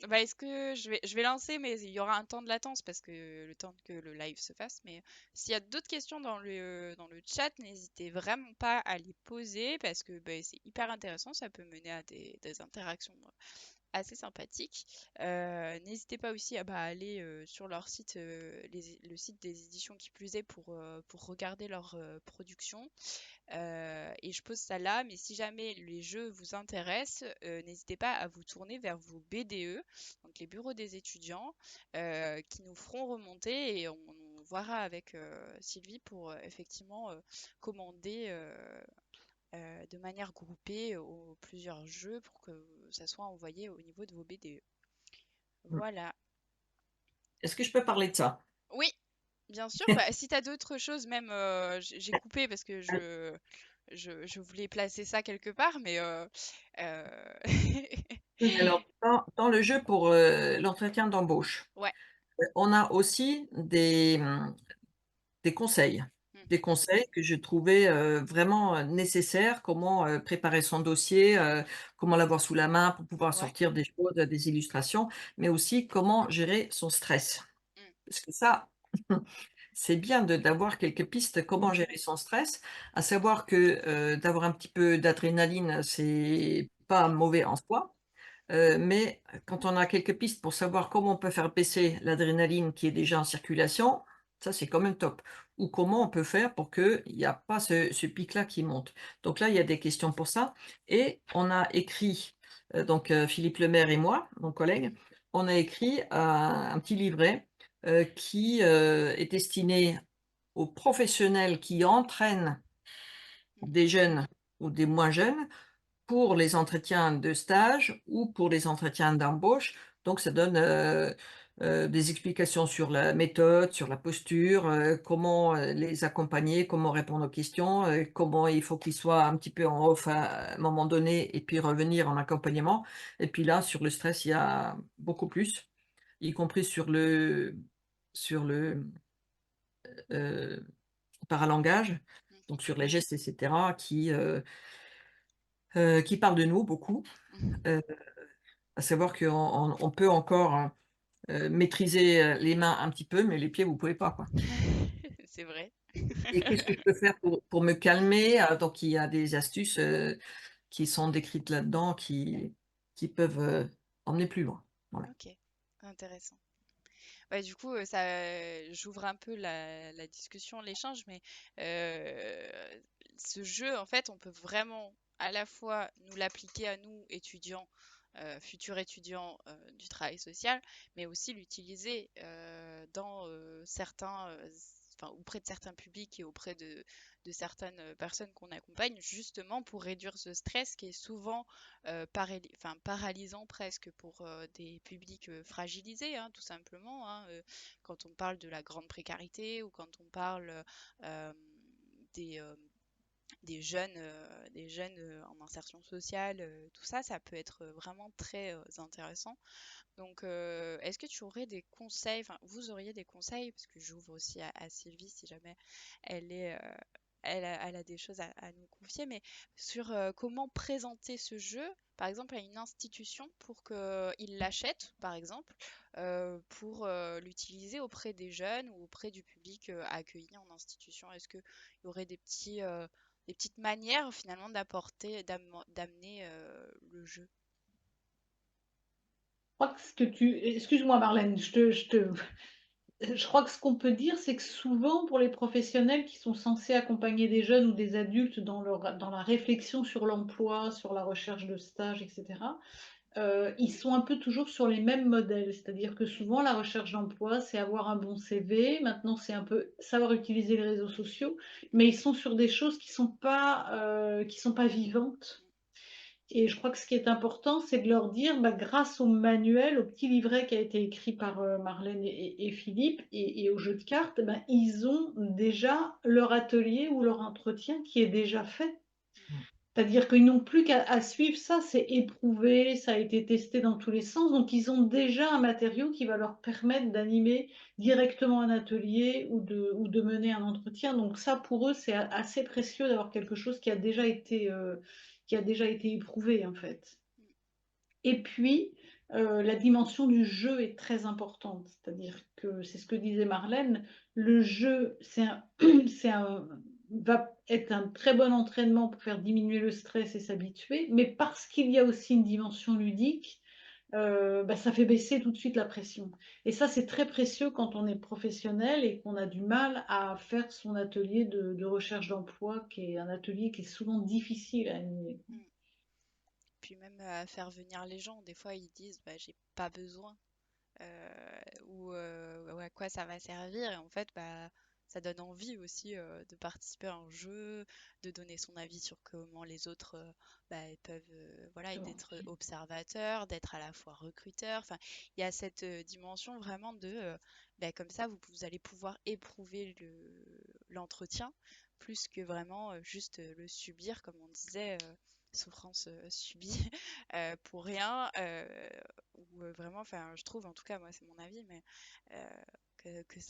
Bah, est-ce que je vais lancer, mais il y aura un temps de latence parce que le temps que le live se fasse. Mais s'il y a d'autres questions dans le chat, n'hésitez vraiment pas à les poser parce que bah, c'est hyper intéressant. Ça peut mener à des interactions assez sympathiques. N'hésitez pas aussi à aller sur leur site, le site des éditions qui plus est pour regarder leur production. Et je pose ça là, mais si jamais les jeux vous intéressent, n'hésitez pas à vous tourner vers vos BDE, donc les bureaux des étudiants, qui nous feront remonter et on verra avec Sylvie pour effectivement commander de manière groupée aux plusieurs jeux pour que ça soit envoyé au niveau de vos BDE. Mmh. Voilà. Est-ce que je peux parler de ça? Oui, bien sûr. Bah, si tu as d'autres choses, même j'ai coupé parce que je voulais placer ça quelque part, mais euh, Alors dans le jeu pour, l'entretien d'embauche, ouais. on a aussi des conseils. Mm. Des conseils que je trouvais, vraiment, nécessaires. Comment, préparer son dossier, comment l'avoir sous la main pour pouvoir Ouais. sortir des choses, des illustrations, mais aussi comment gérer son stress. Mm. Parce que ça, c'est bien d'avoir quelques pistes, comment gérer son stress. À savoir que, d'avoir un petit peu d'adrénaline, c'est pas mauvais en soi. Mais quand on a quelques pistes pour savoir comment on peut faire baisser l'adrénaline qui est déjà en circulation, ça c'est quand même top. Ou comment on peut faire pour qu'il y a pas ce pic-là qui monte. Donc là, il y a des questions pour ça et on a écrit, donc Philippe Lemaire et moi, mon collègue, on a écrit un petit livret, qui, est destiné aux professionnels qui entraînent Mm. des jeunes ou des moins jeunes pour les entretiens de stage ou pour les entretiens d'embauche. Donc ça donne, des explications sur la méthode, sur la posture, comment, les accompagner, comment répondre aux questions, comment il faut qu'ils soient un petit peu en off à un moment donné et puis revenir en accompagnement. Et puis là, sur le stress, il y a beaucoup plus, y compris sur le, heu, paralangage, Ok. donc sur les gestes et cetera qui parlent de nous beaucoup. Heu À savoir qu'on peut encore, maîtriser, les mains un petit peu, mais les pieds, vous pouvez pas, quoi. C'est vrai. Et qu'est-ce que je peux faire pour me calmer? Donc il y a des astuces, qui sont décrites là-dedans qui peuvent, emmener plus loin. Voilà. Ok, intéressant. Ouais, du coup, j'ouvre un peu la discussion, l'échange, mais ce jeu, en fait, on peut vraiment à la fois nous l'appliquer à nous, étudiants, futurs étudiants du travail social, mais aussi l'utiliser dans certains, enfin, auprès de certains publics et auprès de certaines personnes qu'on accompagne, justement pour réduire ce stress qui est souvent enfin, paralysant presque pour des publics fragilisés, hein, tout simplement, hein, quand on parle de la grande précarité ou quand on parle euh, des, euh, des jeunes en insertion sociale, tout ça, ça peut être vraiment très intéressant. Donc, est-ce que tu aurais des conseils, enfin, vous auriez des conseils, parce que j'ouvre aussi à Sylvie si jamais elle est, elle a des choses à nous confier, mais sur comment présenter ce jeu, par exemple, à une institution pour qu'ils l'achètent, par exemple, pour l'utiliser auprès des jeunes ou auprès du public accueilli en institution. Est-ce qu'il y aurait des petites manières finalement d'amener le jeu? Je crois que ce que tu... Excuse-moi Marlène, je crois que ce qu'on peut dire, c'est que souvent pour les professionnels qui sont censés accompagner des jeunes ou des adultes dans la réflexion sur l'emploi, sur la recherche de stage, etc., ils sont un peu toujours sur les mêmes modèles. C'est-à-dire que souvent la recherche d'emploi, c'est avoir un bon CV. Maintenant, c'est un peu savoir utiliser les réseaux sociaux, mais ils sont sur des choses qui sont pas vivantes. Et je crois que ce qui est important, c'est de leur dire, bah, grâce au manuel, au petit livret qui a été écrit par Marlène et Philippe, et au jeu de cartes, bah, ils ont déjà leur atelier ou leur entretien qui est déjà fait. Mm. C'est-à-dire qu'ils n'ont plus qu'à suivre ça, c'est éprouvé, ça a été testé dans tous les sens, donc ils ont déjà un matériau qui va leur permettre d'animer directement un atelier ou de mener un entretien. Donc ça, pour eux, c'est assez précieux d'avoir quelque chose qui a déjà été éprouvé, en fait. Et puis, la dimension du jeu est très importante. C'est-à-dire que, c'est ce que disait Marlène, le jeu, va être un très bon entraînement pour faire diminuer le stress et s'habituer, mais parce qu'il y a aussi une dimension ludique, bah, ça fait baisser tout de suite la pression. Et ça, c'est très précieux quand on est professionnel et qu'on a du mal à faire son atelier de recherche d'emploi, qui est un atelier qui est souvent difficile à animer. Mm. Puis même à faire venir les gens, des fois ils disent bah, j'ai pas besoin ou à quoi ça va servir. Et en fait, bah, ça donne envie aussi de participer à un jeu, de donner son avis sur comment les autres bah, ils peuvent, voilà, et d'être observateurs, d'être à la fois recruteurs. Enfin, il y a cette dimension vraiment de, bah, comme ça, vous allez pouvoir éprouver l'entretien plus que vraiment juste le subir, comme on disait. Souffrance subie pour rien ou vraiment, enfin, je trouve, en tout cas, moi, c'est mon avis, mais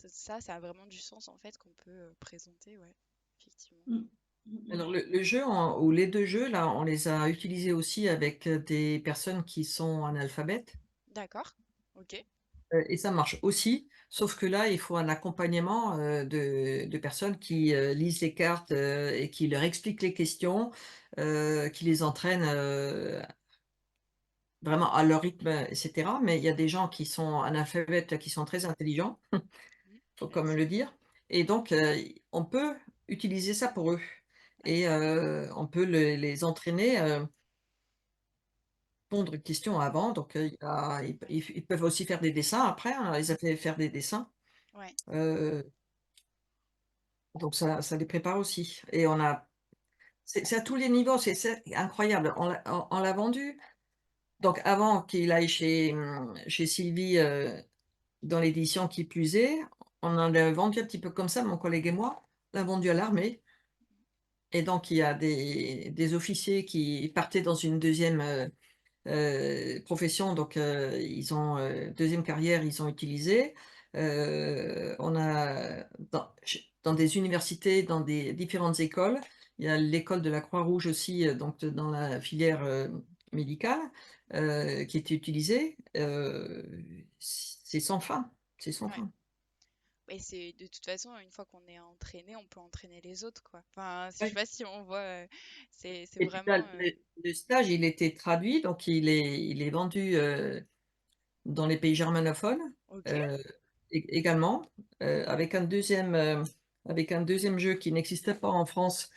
ça a vraiment du sens, en fait, qu'on peut présenter, ouais, effectivement. Mm. Mm. Alors le jeu, ou les deux jeux, là, on les a utilisés aussi avec des personnes qui sont analphabètes. D'accord, ok, Et ça marche aussi, sauf que là, il faut un accompagnement de personnes qui lisent les cartes et qui leur expliquent les questions, qui les entraînent vraiment à leur rythme, etc. Mais il y a des gens qui sont analphabètes, qui sont très intelligents, mhm, faut bien quand même sûr, le dire. Et donc, on peut utiliser ça pour eux. ouais, Et on peut les entraîner, répondre aux questions avant. Donc, ils peuvent aussi faire des dessins après, hein. On les a fait faire des dessins. ouais, Euh, Donc ça les prépare aussi et on a c'est à tous les niveaux, c'est incroyable. On l'a vendu, donc avant qu'il aille chez Sylvie, dans l'édition qui plus est, on en a vendu un petit peu comme ça, mon collègue et moi. On l'a vendu à l'armée et donc il y a des officiers qui partaient dans une deuxième profession, donc ils ont, 2e carrière, ils ont utilisé. On a dans des universités, dans des différentes écoles, il y a l'école de la Croix-Rouge aussi, donc dans la filière, médicale, qui est utilisée. C'est sans fin, c'est sans ouais. fin. Et c'est de toute façon, une fois qu'on est entraîné, on peut entraîner les autres, quoi. Enfin, je sais Ouais. pas si on voit, c'est Et puis là, vraiment, le stage, il était traduit, donc il est vendu, dans les pays germanophones, ok, heu, également, avec un deuxième jeu qui n'existait pas en France,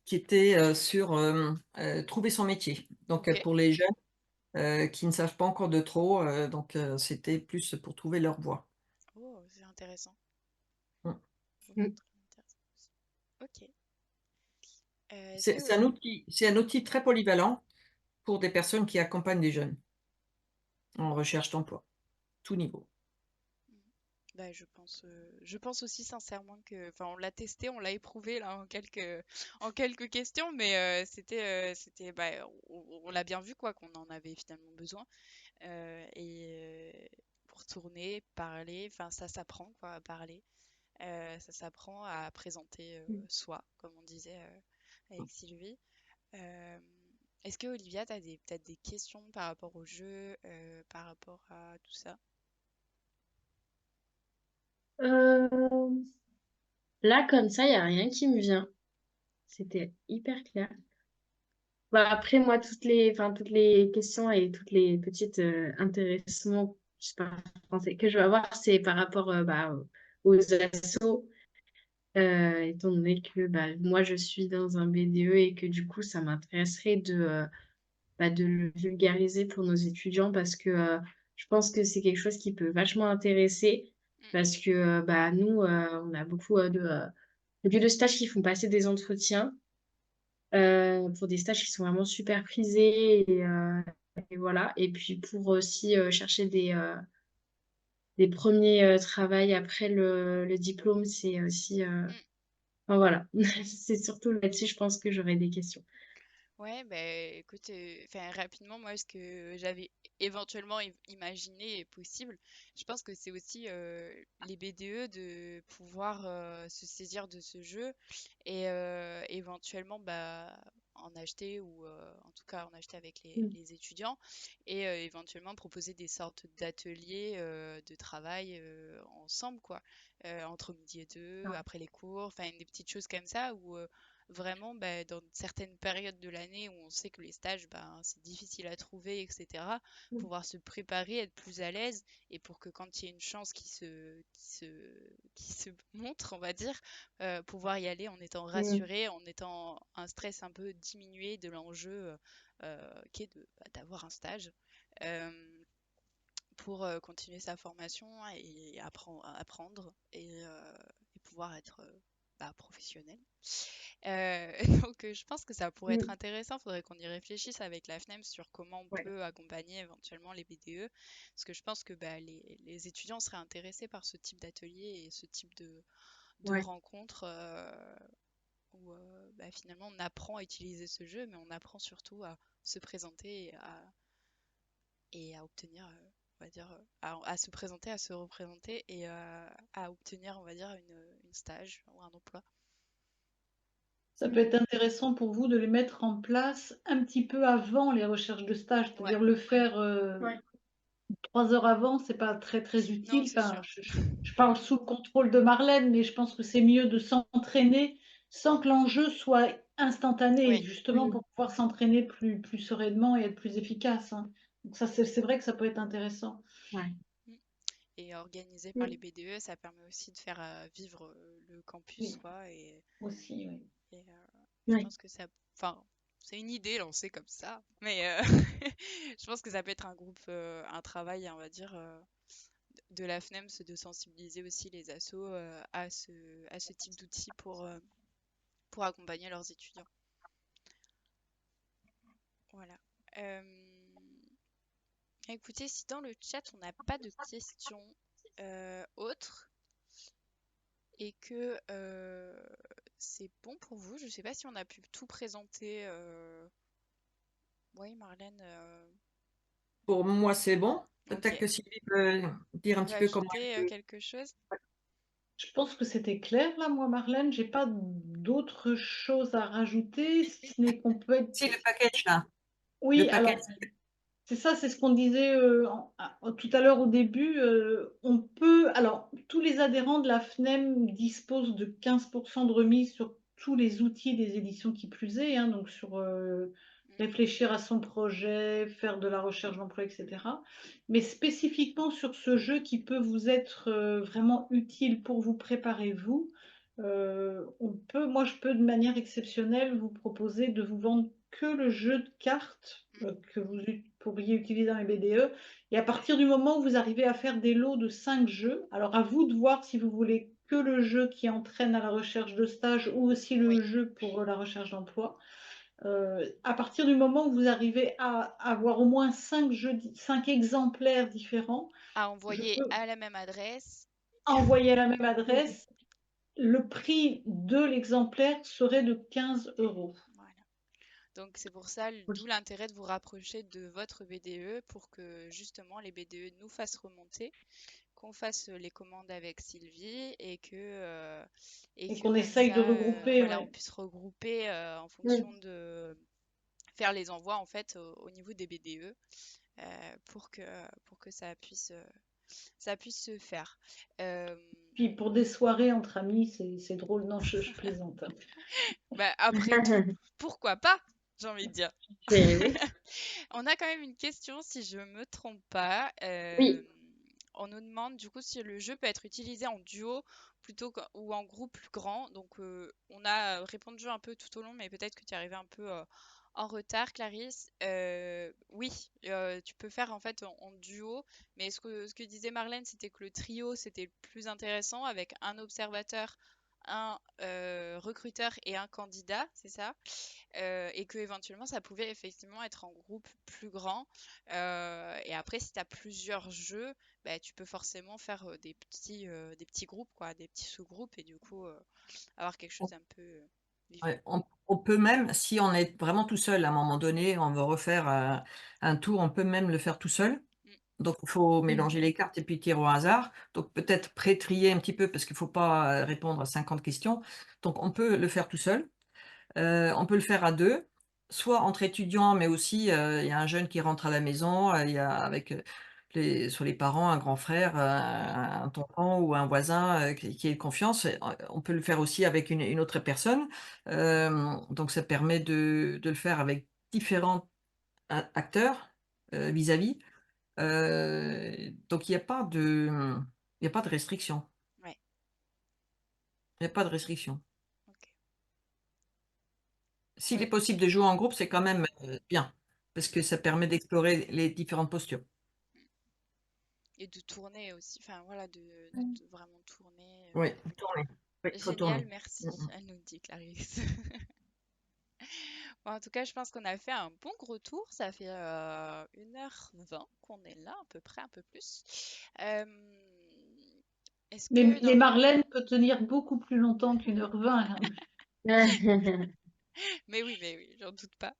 qui était sur trouver son métier. Donc, Ok. pour les jeunes qui ne savent pas encore de trop, c'était plus pour trouver leur voie. Oh, c'est intéressant. Mm. Oh, Mm. très intéressant aussi. Ok. Est-ce C'est que c'est un outil très polyvalent pour des personnes qui accompagnent des jeunes en recherche d'emploi, tout niveau. bah, je pense aussi sincèrement que, enfin, on l'a testé, on l'a éprouvé là en quelques questions, mais c'était, bah, on l'a bien vu quoi, qu'on en avait finalement besoin. Pour tourner, parler, enfin, ça s'apprend quoi, à parler. Ça s'apprend à présenter soi, comme on disait avec Sylvie. Euh, Est-ce que Olivia, tu as peut-être des questions par rapport au jeu, par rapport à tout ça? Euh, Là, comme ça, il n'y a rien qui me vient. C'était hyper clair. Bah, après, moi, toutes les questions et toutes les petites intéressements, je sais pas en français, que je vais avoir, c'est par rapport bah, aux assos, étant donné que bah, moi, je suis dans un BDE et que du coup, ça m'intéresserait bah, de le vulgariser pour nos étudiants parce que je pense que c'est quelque chose qui peut vachement intéresser Mm, parce que bah, nous, on a beaucoup de lieux de stage qui font passer des entretiens pour des stages qui sont vraiment super prisés et voilà. Et puis pour aussi chercher des premiers travails après le diplôme, c'est aussi... mm. enfin, voilà, c'est surtout là-dessus, je pense que j'aurais des questions. Ouais, bah écoute, enfin rapidement, moi, ce que j'avais éventuellement imaginé est possible. Je pense que c'est aussi les BDE de pouvoir se saisir de ce jeu et éventuellement bah, en acheter ou en tout cas en acheter avec Mm. les étudiants et éventuellement proposer des sortes d'ateliers de travail ensemble, quoi, entre midi et deux, Ouais. après les cours, enfin des petites choses comme ça où vraiment, bah, dans certaines périodes de l'année où on sait que les stages, ben, c'est difficile à trouver, etc., Mm. pouvoir se préparer, être plus à l'aise, et pour que quand il y a une chance qui se montre, on va dire, pouvoir y aller en étant Mm. rassuré, en étant un stress un peu diminué de l'enjeu qui est d'avoir un stage. Euh, pour continuer sa formation et apprendre et pouvoir être bah, professionnel. Donc, je pense que ça pourrait être Mm. intéressant. Il faudrait qu'on y réfléchisse avec la FNEM sur comment on Ouais. peut accompagner éventuellement les BDE. Parce que je pense que bah, les étudiants seraient intéressés par ce type d'atelier et ce type de Ouais. rencontre où bah, finalement on apprend à utiliser ce jeu, mais on apprend surtout à se présenter et à obtenir, on va dire, à se présenter, à se représenter et à obtenir, on va dire, une stage ou un emploi. Ça peut Mm. être intéressant pour vous de les mettre en place un petit peu avant les recherches de stage, Ouais, c'est-à-dire le faire Ouais. 3 heures avant, c'est pas très très non, utile. c'est Enfin, sûr. je parle sous le contrôle de Marlène, mais je pense que c'est mieux de s'entraîner sans que l'enjeu soit instantané, Oui. justement Mm. pour pouvoir s'entraîner plus sereinement et être plus efficace, hein. Donc ça, c'est vrai que ça peut être intéressant. Ouais. Mm. Et organisé par les Mm. BDE, ça permet aussi de faire vivre le campus, Oui, quoi. aussi, oui. Je Ouais. pense que ça, enfin, c'est une idée lancée comme ça, mais je pense que ça peut être un groupe, un travail, on va dire, de la FNEM, c'est de sensibiliser aussi les assos à ce type d'outils pour accompagner leurs étudiants. Voilà. Euh, Écoutez, si dans le chat on n'a pas de questions autres et que c'est bon pour vous, je ne sais pas si on a pu tout présenter. Oui, Marlène Pour moi, c'est bon. Peut-être ok. que Sylvie peut dire un petit Veut peu comment ajouter elle peut. quelque chose? Je pense que c'était clair là, moi, Marlène. J'ai pas d'autres choses à rajouter, si ce n'est qu'on peut être. Si, le package, là. Le Oui, package. alors c'est ça, c'est ce qu'on disait tout à l'heure au début. On peut, alors, tous les adhérents de la FNEM disposent de 15% de remise sur tous les outils des éditions qui plus est, hein, donc sur Mm. réfléchir à son projet, faire de la recherche d'emploi, etc. Mais spécifiquement sur ce jeu qui peut vous être vraiment utile pour vous préparer, vous, moi, je peux de manière exceptionnelle vous proposer de vous vendre que le jeu de cartes que vous pourriez utiliser dans les BDE. Et à partir du moment où vous arrivez à faire des lots de 5 jeux, alors à vous de voir si vous voulez que le jeu qui entraîne à la recherche de stage ou aussi le Oui, jeu pour la recherche d'emploi. À partir du moment où vous arrivez à avoir au moins 5 jeux, 5 exemplaires différents, à je envoyer peux à la même adresse. envoyer à la même adresse. Le prix de l'exemplaire serait de 15 euros. Voilà. Donc c'est pour ça, d'où l'intérêt de vous rapprocher de votre BDE pour que justement les BDE nous fassent remonter, qu'on fasse les commandes avec Sylvie et Et que qu'on comme essaye de ça, regrouper, voilà, on ouais. puisse regrouper en fonction de faire les envois en fait au niveau des BDE pour que ça puisse se faire. Euh, Puis pour des soirées entre amis, c'est drôle. Non, je plaisante. Bah, après tout, pourquoi pas, j'ai envie de dire. Oui. On a quand même une question, si je me trompe pas. Oui. On nous demande du coup si le jeu peut être utilisé en duo ou en groupe plus grand. Donc on a répondu un peu tout au long, mais peut-être que tu es arrivé un peu en retard, Clarisse. Oui, tu peux faire en fait en duo, mais ce que disait Marlène, c'était que le trio c'était le plus intéressant avec un observateur, un recruteur et un candidat, c'est ça? Et que éventuellement ça pouvait effectivement être en groupe plus grand. Et après, si tu as plusieurs jeux, bah, tu peux forcément faire des petits groupes, quoi, des petits sous-groupes, et du coup avoir quelque chose un peu vivant. Ouais, on peut même, si on est vraiment tout seul, à un moment donné, on veut refaire un tour, on peut même le faire tout seul. Mm. Donc il faut mélanger les cartes et puis tirer au hasard. Donc peut-être pré-trier un petit peu parce qu'il ne faut pas répondre à 50 questions. Donc on peut le faire tout seul. On peut le faire à 2, soit entre étudiants, mais aussi, il y a un jeune qui rentre à la maison, il y a avec, soit les parents, un grand frère, un tonton ou un voisin, qui ait confiance. On peut le faire aussi avec une autre personne. Donc ça permet de le faire avec différents a acteurs, vis-à-vis. Donc il y a pas de restriction. Ouais, Il y a pas de restriction. ok. S'il est Ouais. possible de jouer en groupe, c'est quand même, bien, parce que ça permet d'explorer les différentes postures. Mm. Et de tourner aussi, enfin voilà, de vraiment tourner. Oui, faut tourner. Oui, faut Génial, tourner. merci, Mmh. elle nous dit Clarisse. Bon, en tout cas, je pense qu'on a fait un bon gros tour. Ça fait 1h20 qu'on est là, à peu près, un peu plus. Euh, Est-ce que Mais dans... Marlène peut tenir beaucoup plus longtemps qu'1h20, hein. Mais oui, j'en doute pas.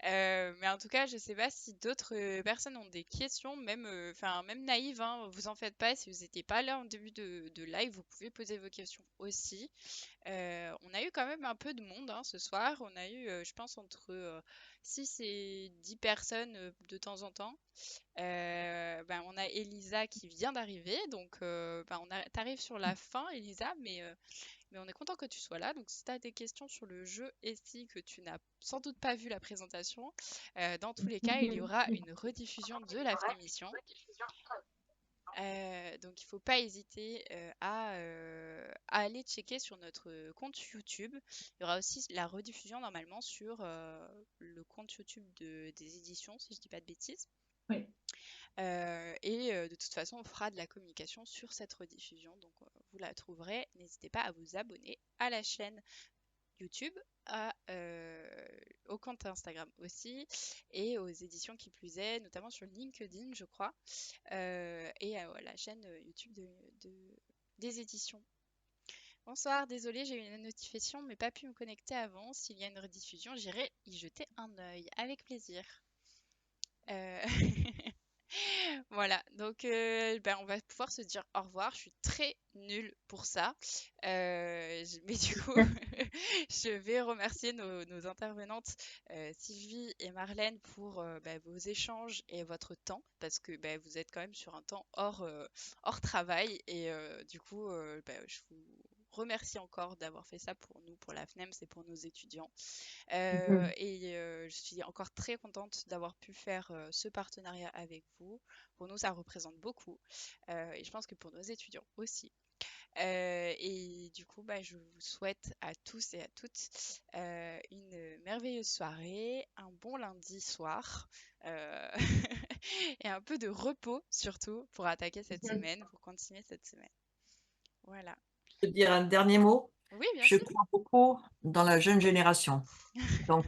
Mais en tout cas, je sais pas si d'autres personnes ont des questions, même naïves, hein, vous en faites pas. Si vous n'étiez pas là en début de live, vous pouvez poser vos questions aussi. On a eu quand même un peu de monde hein, ce soir. On a eu, je pense, entre 6 et 10 personnes de temps en temps. On a Elisa qui vient d'arriver, donc t'arrives sur la fin, Elisa, mais on est content que tu sois là. Donc si tu as des questions sur le jeu et si que tu n'as sans doute pas vu la présentation, dans tous les cas, il y aura une rediffusion de la émission. Donc il ne faut pas hésiter à aller checker sur notre compte YouTube. Il y aura aussi la rediffusion normalement sur le compte YouTube des éditions, si je dis pas de bêtises. Oui. De toute façon, on fera de la communication sur cette rediffusion, donc vous la trouverez. N'hésitez pas à vous abonner à la chaîne YouTube, au compte Instagram aussi, et aux éditions qui plus est, notamment sur LinkedIn, je crois, et à la chaîne YouTube des éditions. Bonsoir, désolée, j'ai eu une notification, mais pas pu me connecter avant. S'il y a une rediffusion, j'irai y jeter un œil, avec plaisir. Euh, Voilà, donc on va pouvoir se dire au revoir. Je suis très nulle pour ça. Mais du coup, je vais remercier nos intervenantes Sylvie et Marlène pour vos échanges et votre temps, parce que vous êtes quand même sur un temps hors travail. Et du coup, je vous remercie encore d'avoir fait ça pour nous, pour la FNEMS et pour nos étudiants. Je suis encore très contente d'avoir pu faire ce partenariat avec vous. Pour nous, ça représente beaucoup et je pense que pour nos étudiants aussi. Et du coup, je vous souhaite à tous et à toutes une merveilleuse soirée, un bon lundi soir euh, et un peu de repos surtout pour attaquer cette semaine, pour continuer cette semaine. Voilà. Je peux dire un dernier mot? Oui, bien Je sûr. crois beaucoup dans la jeune génération. Donc,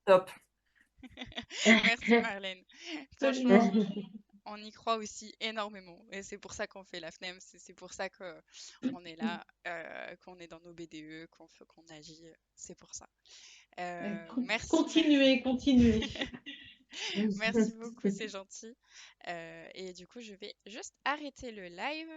top. Merci Marlène. Absolument. Franchement, on y croit aussi énormément. Et c'est pour ça qu'on fait la FNEM, c'est pour ça qu'on est là, qu'on est dans nos BDE, qu'on agit. C'est pour ça. Merci, Continuez, continuez. merci beaucoup, c'est gentil. Et du coup, je vais juste arrêter le live